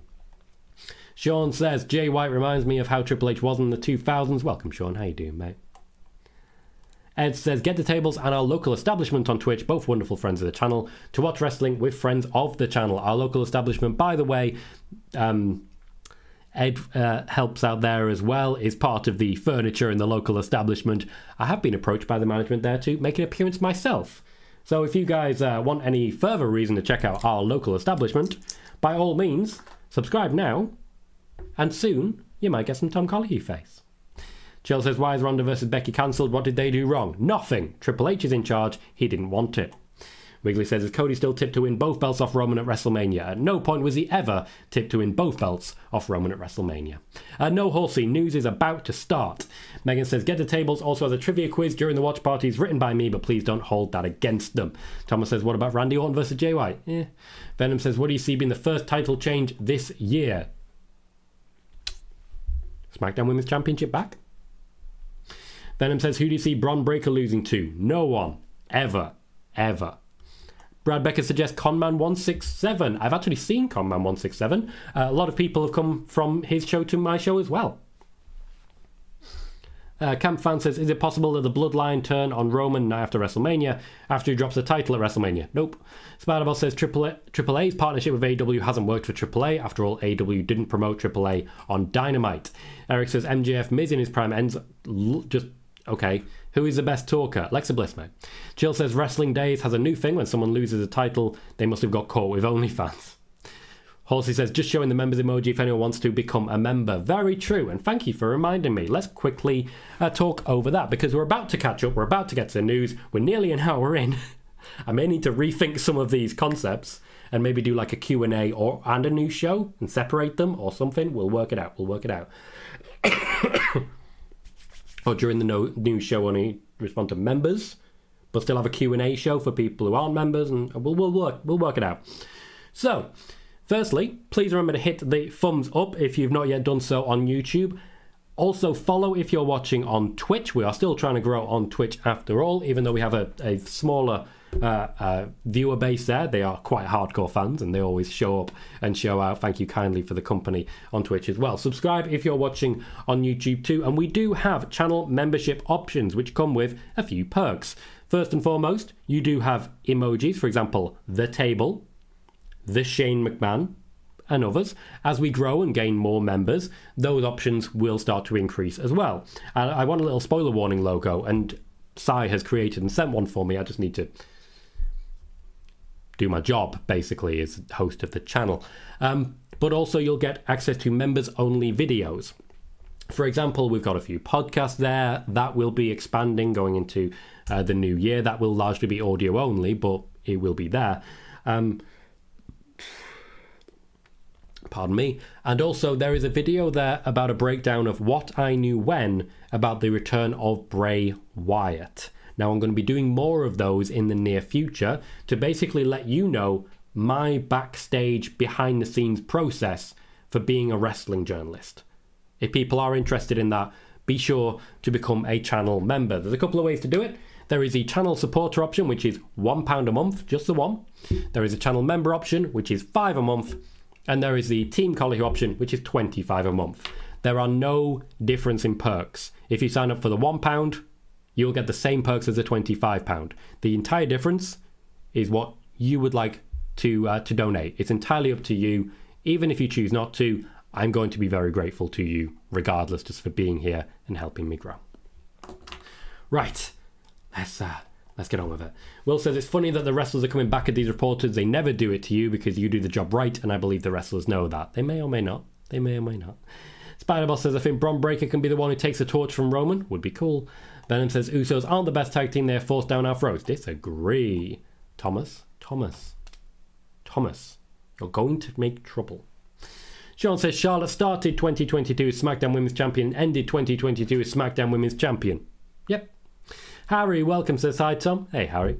Sean says, Jay White reminds me of how Triple H was in the 2000s. Welcome, Sean. How you doing, mate? Ed says, get the tables and our local establishment on Twitch, both wonderful friends of the channel, to watch wrestling with friends of the channel. Our local establishment, by the way, Ed helps out there as well, is part of the furniture in the local establishment. I have been approached by the management there to make an appearance myself. So if you guys want any further reason to check out our local establishment, by all means, subscribe now, and soon you might get some Tom Colohue face. Jill says, why is Ronda versus Becky cancelled? What did they do wrong? Nothing. Triple H is in charge. He didn't want it. Wiggly says, is Cody still tipped to win both belts off Roman at WrestleMania? At no point was he ever tipped to win both belts off Roman at WrestleMania. No horsey, news is about to start. Megan says, get the tables also has a trivia quiz during the watch parties written by me, but please don't hold that against them. Thomas says, what about Randy Orton versus Jay White? Venom says, what do you see being the first title change this year? SmackDown Women's Championship back? Venom says, who do you see Bron Breakker losing to? No one. Ever. Brad Becker suggests Conman 167. I've actually seen Conman 167. A lot of people have come from his show to my show as well. Camp Fan says, is it possible that the bloodline turn on Roman night after WrestleMania after he drops the title at WrestleMania? Nope. Spiderball says AAA's partnership with AEW hasn't worked for AAA. After all, AEW didn't promote AAA on Dynamite. Eric says MJF Miz in his prime ends just... Okay, who is the best talker? Alexa Bliss, mate. Jill says Wrestling Days has a new thing. When someone loses a title, they must have got caught with OnlyFans. Horsey says, just showing the members emoji if anyone wants to become a member. Very true, and thank you for reminding me. Let's quickly talk over that, because we're about to catch up. We're about to get to the news. We're nearly an hour in. I may need to rethink some of these concepts and maybe do like a Q&A and a new show and separate them or something. We'll work it out. Or during the news show only respond to members, but still have a Q&A show for people who aren't members, and we'll work it out. So, firstly, please remember to hit the thumbs up if you've not yet done so on YouTube. Also, follow if you're watching on Twitch. We are still trying to grow on Twitch after all, even though we have a smaller viewer base there. They are quite hardcore fans and they always show up and show out. Thank you kindly for the company on Twitch as well. Subscribe if you're watching on YouTube too, and we do have channel membership options which come with a few perks. First and foremost, you do have emojis, for example, the table, the Shane McMahon, and others. As we grow and gain more members, those options will start to increase as well. I want a little spoiler warning logo, and Sai has created and sent one for me. I just need to do my job, basically, as host of the channel. But also you'll get access to members-only videos. For example, we've got a few podcasts there. That will be expanding going into the new year. That will largely be audio only, but it will be there. Pardon me. And also there is a video there about a breakdown of what I knew when about the return of Bray Wyatt. Now I'm going to be doing more of those in the near future to basically let you know my backstage behind the scenes process for being a wrestling journalist. If people are interested in that, be sure to become a channel member. There's a couple of ways to do it. There is the channel supporter option, which is £1 a month, just the one. There is a channel member option, which is £5 a month. And there is the Team Colohue option, which is £25 a month. There are no difference in perks. If you sign up for the £1, you'll get the same perks as the £25. The entire difference is what you would like to donate. It's entirely up to you. Even if you choose not to, I'm going to be very grateful to you, regardless, just for being here and helping me grow. Right, let's get on with it. Will says, it's funny that the wrestlers are coming back at these reporters. They never do it to you because you do the job right, and I believe the wrestlers know that. They may or may not. Spider-Boss says, I think Bron Breakker can be the one who takes the torch from Roman. Would be cool. Venom says, Usos aren't the best tag team. They're forced down our throats. Disagree. Thomas. You're going to make trouble. Sean says Charlotte started 2022 as SmackDown Women's Champion and ended 2022 as SmackDown Women's Champion. Yep. Harry, welcome, says hi, Tom. Hey, Harry.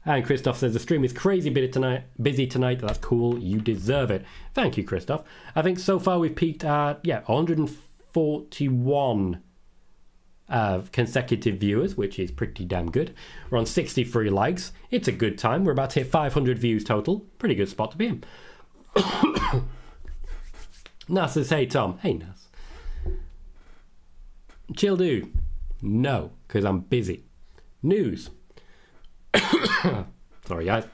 And Christoph says the stream is crazy busy tonight. That's cool. You deserve it. Thank you, Christoph. I think so far we've peaked at, 141 consecutive viewers, which is pretty damn good. We're on 63 likes. It's a good time. We're about to hit 500 views total. Pretty good spot to be in. Nas says, hey, Tom. Hey, Nas. Chill dude. No, because I'm busy. News. Sorry, guys.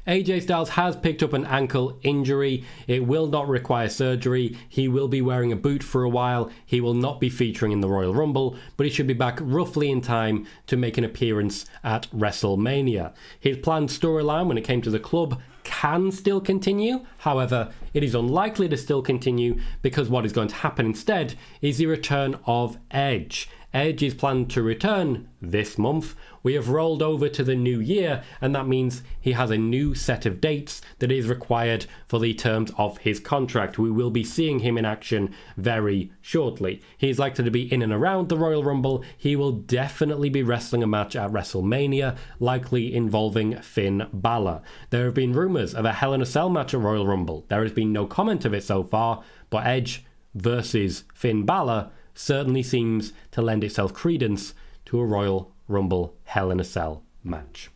AJ Styles has picked up an ankle injury. It will not require surgery. He will be wearing a boot for a while. He will not be featuring in the Royal Rumble, but he should be back roughly in time to make an appearance at WrestleMania. His planned storyline when it came to the club can still continue. However, it is unlikely to still continue because what is going to happen instead is the return of Edge. Edge is planned to return this month. We have rolled over to the new year, and that means he has a new set of dates that is required for the terms of his contract. We will be seeing him in action very shortly. He is likely to be in and around the Royal Rumble. He will definitely be wrestling a match at WrestleMania, likely involving Finn Balor. There have been rumours of a Hell in a Cell match at Royal Rumble. There has been no comment of it so far, but Edge versus Finn Balor certainly seems to lend itself credence to a Royal Rumble Hell in a Cell match.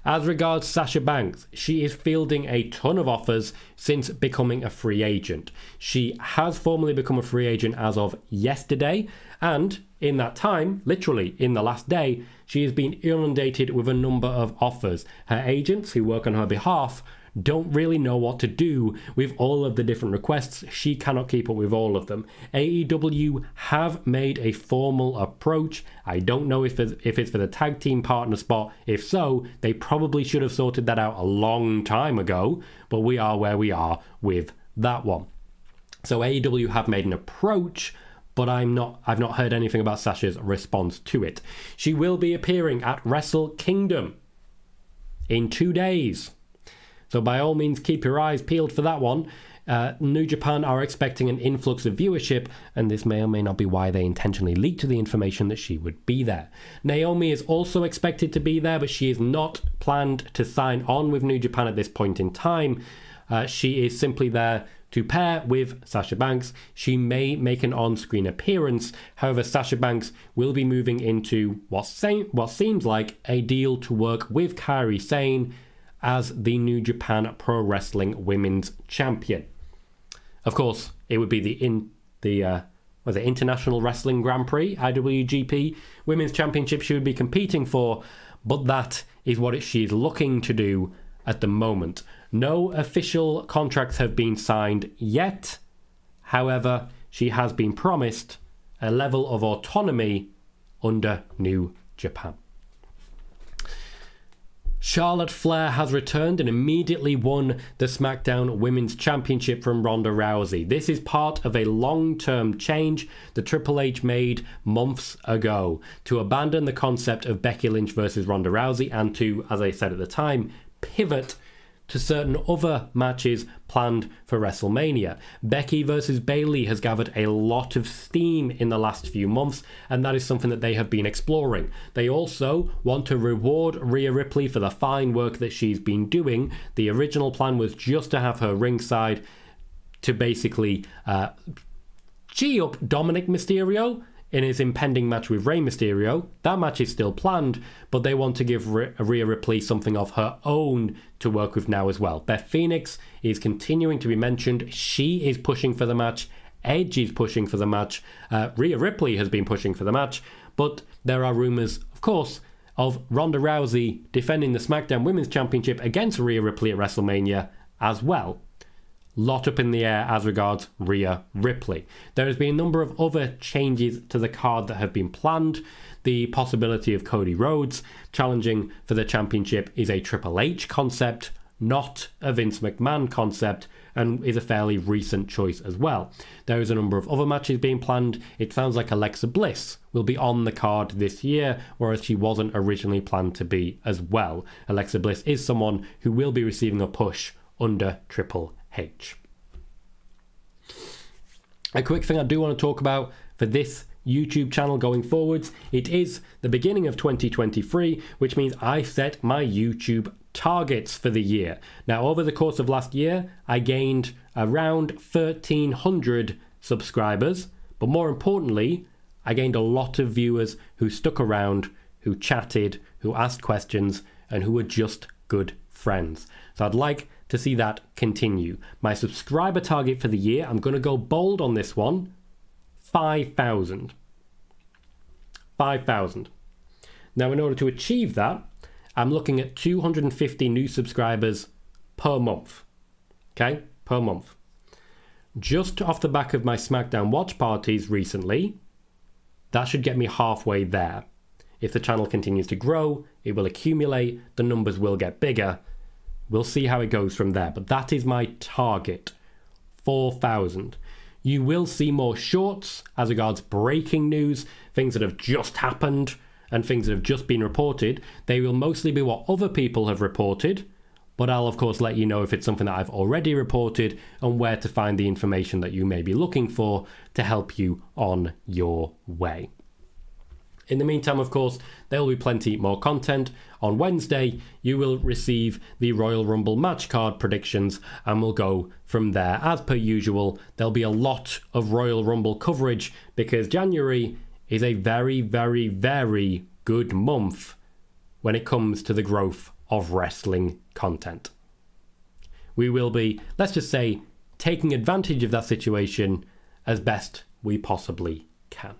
As regards Sasha Banks, she is fielding a ton of offers since becoming a free agent. She has formally become a free agent as of yesterday, and in that time, literally in the last day, she has been inundated with a number of offers. Her agents, who work on her behalf, don't really know what to do with all of the different requests. She cannot keep up with all of them. AEW have made a formal approach. I don't know if it's for the tag team partner spot. If so, they probably should have sorted that out a long time ago, but we are where we are with that one. So AEW have made an approach, but I've not heard anything about Sasha's response to it. She will be appearing at Wrestle Kingdom in 2 days. So by all means, keep your eyes peeled for that one. New Japan are expecting an influx of viewership, and this may or may not be why they intentionally leaked the information that she would be there. Naomi is also expected to be there, but she is not planned to sign on with New Japan at this point in time. She is simply there to pair with Sasha Banks. She may make an on-screen appearance. However, Sasha Banks will be moving into what seems like a deal to work with Kairi Sane as the New Japan Pro Wrestling Women's Champion. Of course, it would be the International Wrestling Grand Prix, IWGP Women's Championship she would be competing for, but that is what she is looking to do at the moment. No official contracts have been signed yet. However, she has been promised a level of autonomy under New Japan. Charlotte Flair has returned and immediately won the SmackDown Women's Championship from Ronda Rousey. This is part of a long-term change that Triple H made months ago to abandon the concept of Becky Lynch versus Ronda Rousey and to, as I said at the time, pivot to certain other matches planned for WrestleMania. Becky versus Bayley has gathered a lot of steam in the last few months, and that is something that they have been exploring. They also want to reward Rhea Ripley for the fine work that she's been doing. The original plan was just to have her ringside to basically gee up Dominic Mysterio in his impending match with Rey Mysterio. That match is still planned, but they want to give Rhea Ripley something of her own to work with now as well. Beth Phoenix is continuing to be mentioned. She is pushing for the match. Edge is pushing for the match. Rhea Ripley has been pushing for the match, but there are rumours, of course, of Ronda Rousey defending the SmackDown Women's Championship against Rhea Ripley at WrestleMania as well. Lot up in the air as regards Rhea Ripley. There has been a number of other changes to the card that have been planned. The possibility of Cody Rhodes challenging for the championship is a Triple H concept, not a Vince McMahon concept, and is a fairly recent choice as well. There is a number of other matches being planned. It sounds like Alexa Bliss will be on the card this year, whereas she wasn't originally planned to be as well. Alexa Bliss is someone who will be receiving a push under Triple H. A quick thing I do want to talk about for this YouTube channel going forwards, it is the beginning of 2023, which means I set my YouTube targets for the year. Now, over the course of last year, I gained around 1,300 subscribers, but more importantly, I gained a lot of viewers who stuck around, who chatted, who asked questions, and who were just good friends. So I'd like to see that continue. My subscriber target for the year, I'm going to go bold on this one, 5,000. 5,000. Now, in order to achieve that, I'm looking at 250 new subscribers per month. Okay? Per month. Just off the back of my SmackDown watch parties recently, that should get me halfway there. If the channel continues to grow, it will accumulate, the numbers will get bigger. We'll see how it goes from there. But that is my target. 4,000. You will see more shorts as regards breaking news, things that have just happened and things that have just been reported. They will mostly be what other people have reported, but I'll of course let you know if it's something that I've already reported and where to find the information that you may be looking for to help you on your way. In the meantime, of course, there will be plenty more content. On Wednesday, you will receive the Royal Rumble match card predictions, and we'll go from there. As per usual, there'll be a lot of Royal Rumble coverage because January is a very, very, very good month when it comes to the growth of wrestling content. We will be, let's just say, taking advantage of that situation as best we possibly can.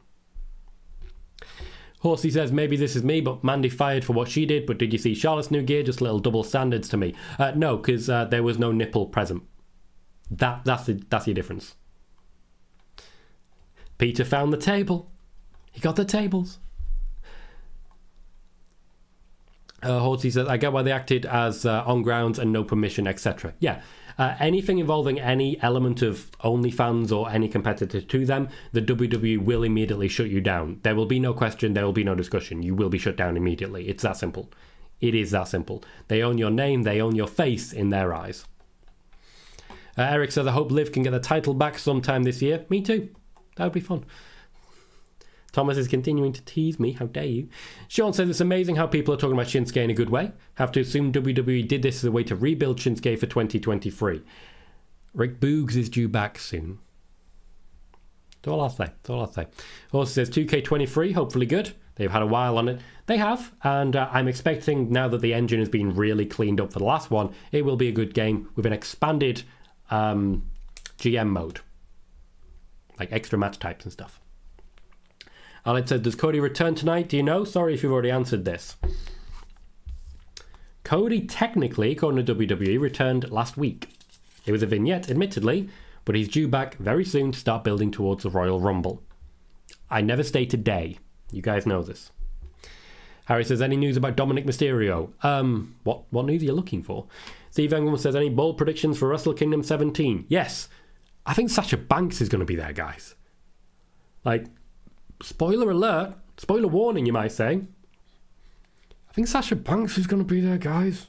Horsey says, maybe this is me, but Mandy fired for what she did, but did you see Charlotte's new gear? Just little double standards to me. No, because there was no nipple present. That's the difference. Peter found the table. He got the tables. Horsey says, I get why they acted as on grounds and no permission, etc. Yeah. Anything involving any element of OnlyFans or any competitor to them, the WWE will immediately shut you down. There will be no question, there will be no discussion. You will be shut down immediately. It's that simple. It is that simple. They own your name, they own your face in their eyes. Eric says, I hope Liv can get the title back sometime this year. Me too. That would be fun. Thomas is continuing to tease me. How dare you? Sean says, it's amazing how people are talking about Shinsuke in a good way. Have to assume WWE did this as a way to rebuild Shinsuke for 2023. Rick Boogs is due back soon. That's all I'll say. That's all I'll say. Also says 2K23, hopefully good. They've had a while on it. They have, and I'm expecting now that the engine has been really cleaned up for the last one, it will be a good game with an expanded GM mode. Like extra match types and stuff. Alex said, does Cody return tonight? Do you know? Sorry if you've already answered this. Cody technically, according to WWE, returned last week. It was a vignette, admittedly, but he's due back very soon to start building towards the Royal Rumble. I never state a day. You guys know this. Harry says, any news about Dominic Mysterio? What news are you looking for? Steve England says, any bold predictions for Wrestle Kingdom 17? Yes. I think Sasha Banks is going to be there, guys. Like, spoiler alert, spoiler warning, you might say. I think Sasha Banks is going to be there, guys.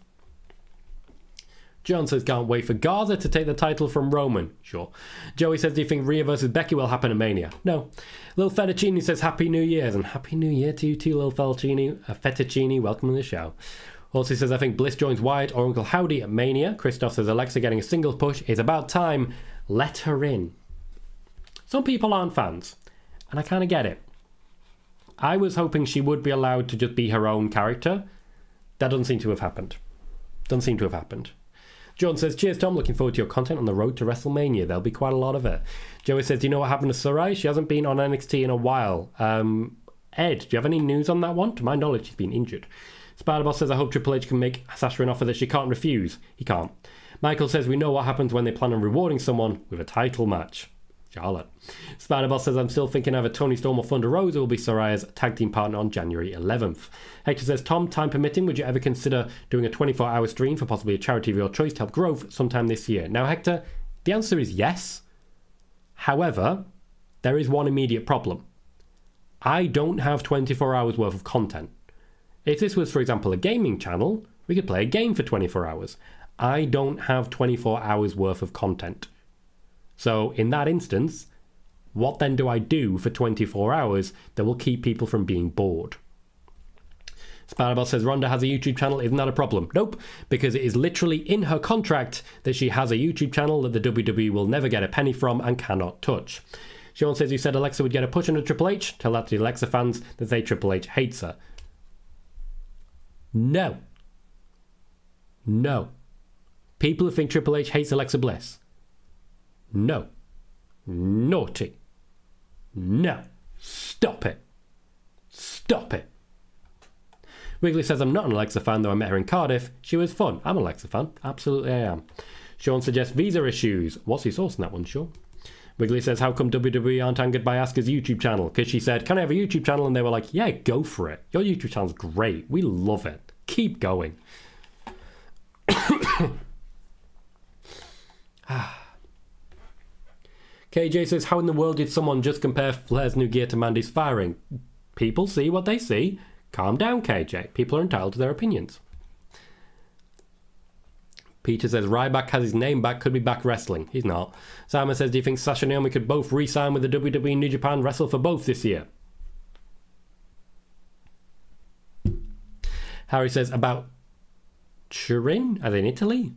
John says, can't wait for Garza to take the title from Roman. Sure. Joey says, do you think Rhea versus Becky will happen at Mania? No. Lil Fettuccine says, Happy New Year's. And Happy New Year to you too, Lil Fettuccine. Welcome to the show. Also says, I think Bliss joins Wyatt or Uncle Howdy at Mania. Christoph says, Alexa getting a singles push. It's about time. Let her in. Some people aren't fans. And I kind of get it. I was hoping she would be allowed to just be her own character. That doesn't seem to have happened. Doesn't seem to have happened. John says, cheers, Tom. Looking forward to your content on the road to WrestleMania. There'll be quite a lot of it. Joey says, do you know what happened to Sarai? She hasn't been on NXT in a while. Ed, do you have any news on that one? To my knowledge, she's been injured. Spider-Boss says, I hope Triple H can make Sasha an offer that she can't refuse. He can't. Michael says, we know what happens when they plan on rewarding someone with a title match. Charlotte. Spider-Boss says, I'm still thinking either Toni Storm or Thunder Rosa will be Soraya's tag team partner on January 11th. Hector says, Tom, time permitting, would you ever consider doing a 24-hour stream for possibly a charity of your choice to help growth sometime this year? Now, Hector, the answer is yes. However, there is one immediate problem. I don't have 24 hours worth of content. If this was, for example, a gaming channel, we could play a game for 24 hours. I don't have 24 hours worth of content. So in that instance, What then do I do for 24 hours that will keep people from being bored? Sparabel says Ronda has a YouTube channel. Isn't that a problem? Nope, because it is literally in her contract that she has a YouTube channel that the WWE will never get a penny from and cannot touch. Sean says, you said Alexa would get a push under Triple H. Tell that to the Alexa fans that say Triple H hates her. No. No. People who think Triple H hates Alexa Bliss. No. Naughty. No. Stop it. Stop it. Wiggly says, I'm not an Alexa fan, though I met her in Cardiff. She was fun. I'm an Alexa fan. Absolutely I am. Sean suggests visa issues. What's his source on that one, Sean? Wiggly says, how come WWE aren't angered by Asuka's YouTube channel? Because she said, can I have a YouTube channel? And they were like, yeah, go for it. Your YouTube channel's great. We love it. Keep going. KJ says, how in the world did someone just compare Flair's new gear to Mandy's firing? People see what they see. Calm down, KJ. People are entitled to their opinions. Peter says, Ryback has his name back, could be back wrestling. He's not. Simon says, do you think Sasha and Naomi could both re-sign with the WWE New Japan, wrestle for both this year? Harry says, about Turin? Are they in Italy?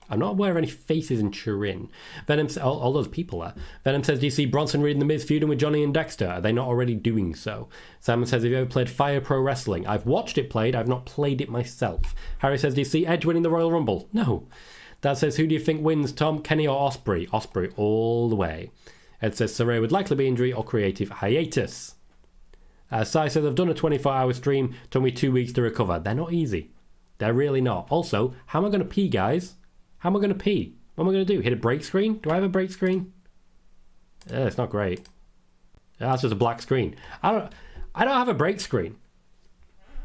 I'm not aware of any faces in Turin. Venom says, all those people there. Venom says, do you see Bronson Reed and The Miz feuding with Johnny and Dexter? Are they not already doing so? Simon says, have you ever played Fire Pro Wrestling? I've watched it played, I've not played it myself. Harry says, do you see Edge winning the Royal Rumble? No. Dad says, who do you think wins, Tom, Kenny or Ospreay? Ospreay all the way. Ed says, Saray would likely be injury or creative hiatus. Sai says, I've done a 24-hour stream, took me 2 weeks to recover. They're not easy. They're really not. Also, how am I going to pee, guys? How am I going to pee? What am I going to do? Hit a break screen? Do I have a break screen? It's not great. That's just a black screen. I don't have a break screen.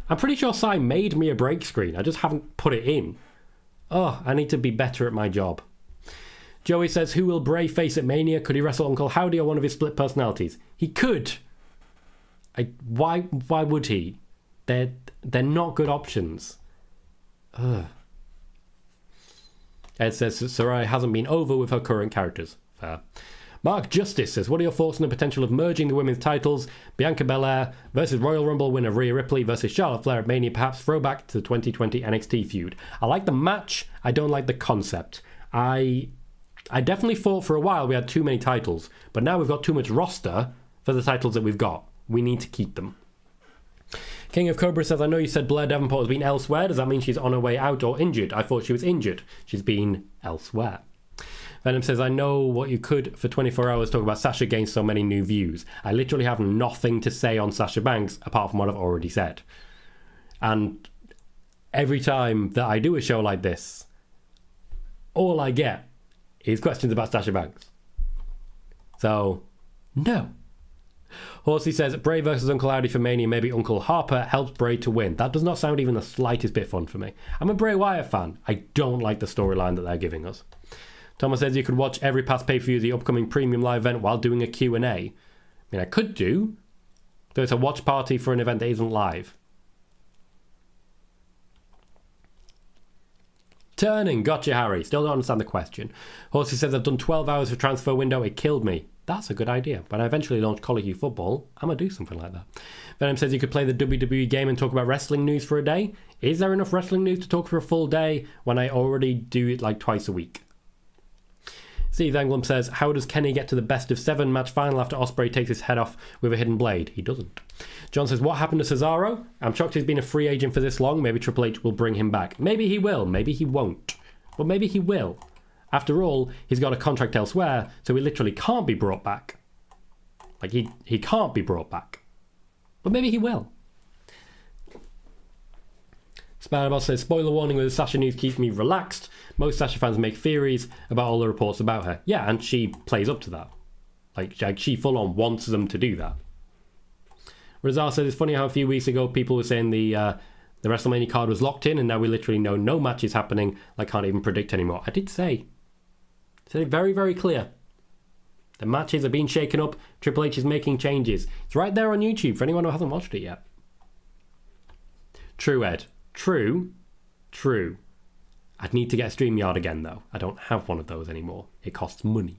I'm pretty sure Sai made me a break screen. I just haven't put it in. Oh, I need to be better at my job. Joey says, who will Bray face at Mania? Could he wrestle Uncle Howdy or one of his split personalities? He could. Why would he? They're not good options. Ugh. Ed says Sarai hasn't been over with her current characters. Fair. Mark Justice says, what are your thoughts on the potential of merging the women's titles? Bianca Belair versus Royal Rumble winner Rhea Ripley versus Charlotte Flair at Mania, perhaps throwback to the 2020 NXT feud. I like the match. I don't like the concept. I definitely thought for a while we had too many titles, but now we've got too much roster for the titles that we've got. We need to keep them. King of Cobra says, I know you said Blair Davenport has been elsewhere. Does that mean she's on her way out or injured? I thought she was injured. She's been elsewhere. Venom says, I know what you could for 24 hours talk about Sasha gained so many new views. I literally have nothing to say on Sasha Banks apart from what I've already said. And every time that I do a show like this, all I get is questions about Sasha Banks. So, no. Horsey says, Bray versus Uncle Howdy for Mania, maybe Uncle Harper helps Bray to win. That does not sound even the slightest bit fun for me. I'm a Bray Wyatt fan. I don't like the storyline that they're giving us. Thomas says you could watch every past pay-per-view of the upcoming premium live event while doing a Q&A. I mean, I could do, though it's a watch party for an event that isn't live. Turning, gotcha, Harry. Still don't understand the question. Horsey says, I've done 12 hours for transfer window. It killed me. That's a good idea. When I eventually launch Colohue Football, I'm going to do something like that. Venom says you could play the WWE game and talk about wrestling news for a day. Is there enough wrestling news to talk for a full day when I already do it like twice a week? Steve Englund says, how does Kenny get to the best of 7 match final after Ospreay takes his head off with a hidden blade? He doesn't. John says, what happened to Cesaro? I'm shocked he's been a free agent for this long. Maybe Triple H will bring him back. Maybe he will. Maybe he won't. But maybe he will. After all, he's got a contract elsewhere, so he literally can't be brought back. Like, he can't be brought back. But maybe he will. Spider-Man says, spoiler warning with the Sasha news keeps me relaxed. Most Sasha fans make theories about all the reports about her. Yeah, and she plays up to that. Like she full on wants them to do that. Razar says, it's funny how a few weeks ago people were saying the WrestleMania card was locked in, and now we literally know no matches happening. I can't even predict anymore. I did say very, very clear. The matches are being shaken up. Triple H is making changes. It's right there on YouTube for anyone who hasn't watched it yet. True, Ed. True. I'd need to get a StreamYard again, though. I don't have one of those anymore. It costs money.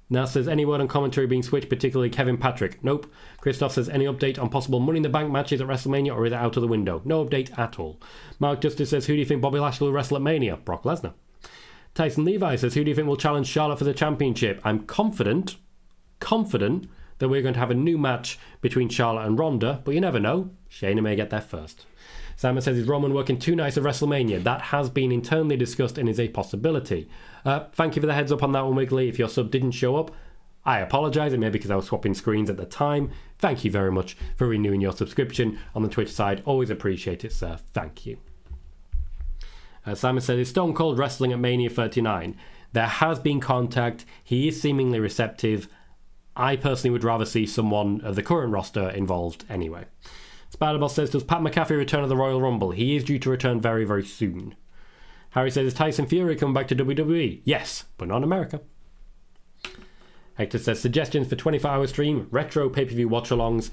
Now says, any word on commentary being switched, particularly Kevin Patrick? Nope. Christoph says, any update on possible Money in the Bank matches at WrestleMania, or is it out of the window? No update at all. Mark Justice says, who do you think Bobby Lashley will wrestle at Mania? Brock Lesnar. Tyson Levi says, who do you think will challenge Charlotte for the championship? I'm confident that we're going to have a new match between Charlotte and Ronda, but you never know. Shayna may get there first. Simon says, is Roman working 2 nights of WrestleMania? That has been internally discussed and is a possibility. Thank you for the heads up on that one, Wiggly. If your sub didn't show up, I apologise. It may be because I was swapping screens at the time. Thank you very much for renewing your subscription on the Twitch side. Always appreciate it, sir. Thank you. Simon says, is Stone Cold wrestling at Mania 39? There has been contact. He is seemingly receptive. I personally would rather see someone of the current roster involved anyway. Spider-Boss says, does Pat McAfee return at the Royal Rumble? He is due to return very, very soon. Harry says, is Tyson Fury coming back to WWE? Yes, but not in America. Hector says, suggestions for 24-hour stream, retro pay-per-view watch-alongs.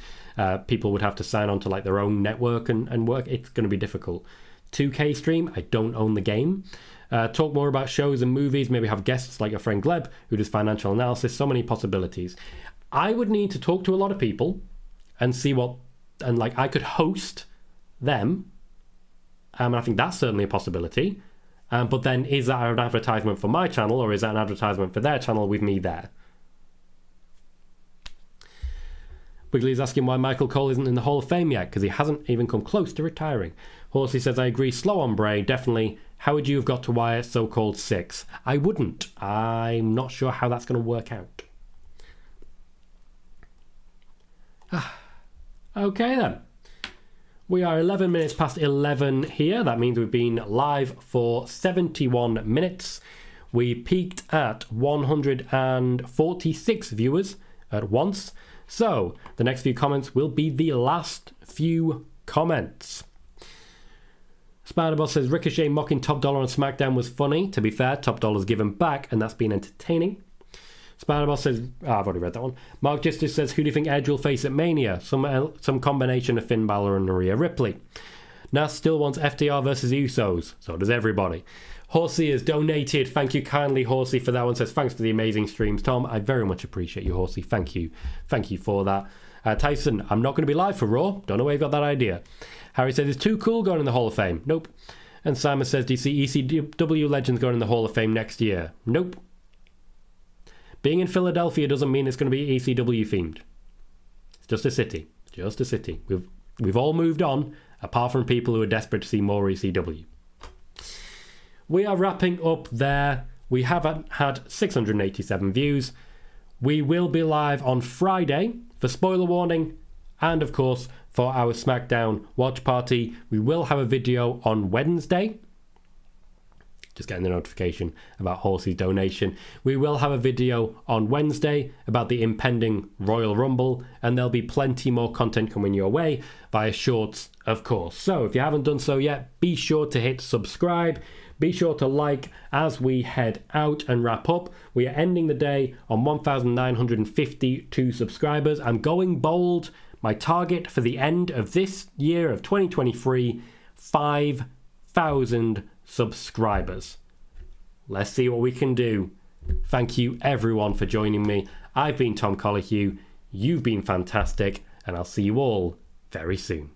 People would have to sign on to like their own network and work. It's going to be difficult. 2K stream, I don't own the game. Talk more about shows and movies, maybe have guests like your friend Gleb, who does financial analysis, so many possibilities. I would need to talk to a lot of people and see what, and like I could host them, and I think that's certainly a possibility. But then is that an advertisement for my channel, or is that an advertisement for their channel with me there? Wiggly's asking why Michael Cole isn't in the Hall of Fame yet, because he hasn't even come close to retiring. Horsey says, I agree, slow on Bray, definitely. How would you have got to Wyatt so-called 6? I wouldn't. I'm not sure how that's going to work out. Okay then. We are 11 minutes past 11 here. That means we've been live for 71 minutes. We peaked at 146 viewers at once. So, the next few comments will be the last few comments. Spider-Boss says, Ricochet mocking Top Dollar on SmackDown was funny. To be fair, Top Dollar's given back, and that's been entertaining. Spider-Boss says, I've already read that one. Mark Justice says, who do you think Edge will face at Mania? Some combination of Finn Balor and Rhea Ripley. Nas still wants FTR versus Usos. So does everybody. Horsey has donated. Thank you kindly, Horsey, for that one. Says, thanks for the amazing streams, Tom. I very much appreciate you, Horsey. Thank you. Thank you for that. Tyson, I'm not going to be live for Raw. Don't know where you got that idea. Harry says, it's too cool going in the Hall of Fame. Nope. And Simon says, do you see ECW legends going in the Hall of Fame next year? Nope. Being in Philadelphia doesn't mean it's going to be ECW themed. It's just a city. Just a city. We've all moved on, apart from people who are desperate to see more ECW. We are wrapping up there. We have had 687 views. We will be live on Friday for Spoiler Warning and, of course, for our SmackDown watch party. We will have a video on Wednesday. Just getting the notification about Horsey's donation. We will have a video on Wednesday about the impending Royal Rumble, and there'll be plenty more content coming your way via shorts, of course. So if you haven't done so yet, be sure to hit subscribe. Be sure to like as we head out and wrap up. We are ending the day on 1,952 subscribers. I'm going bold. My target for the end of this year of 2023, 5,000 subscribers. Let's see what we can do. Thank you everyone for joining me. I've been Tom Colohue. You've been fantastic, and I'll see you all very soon.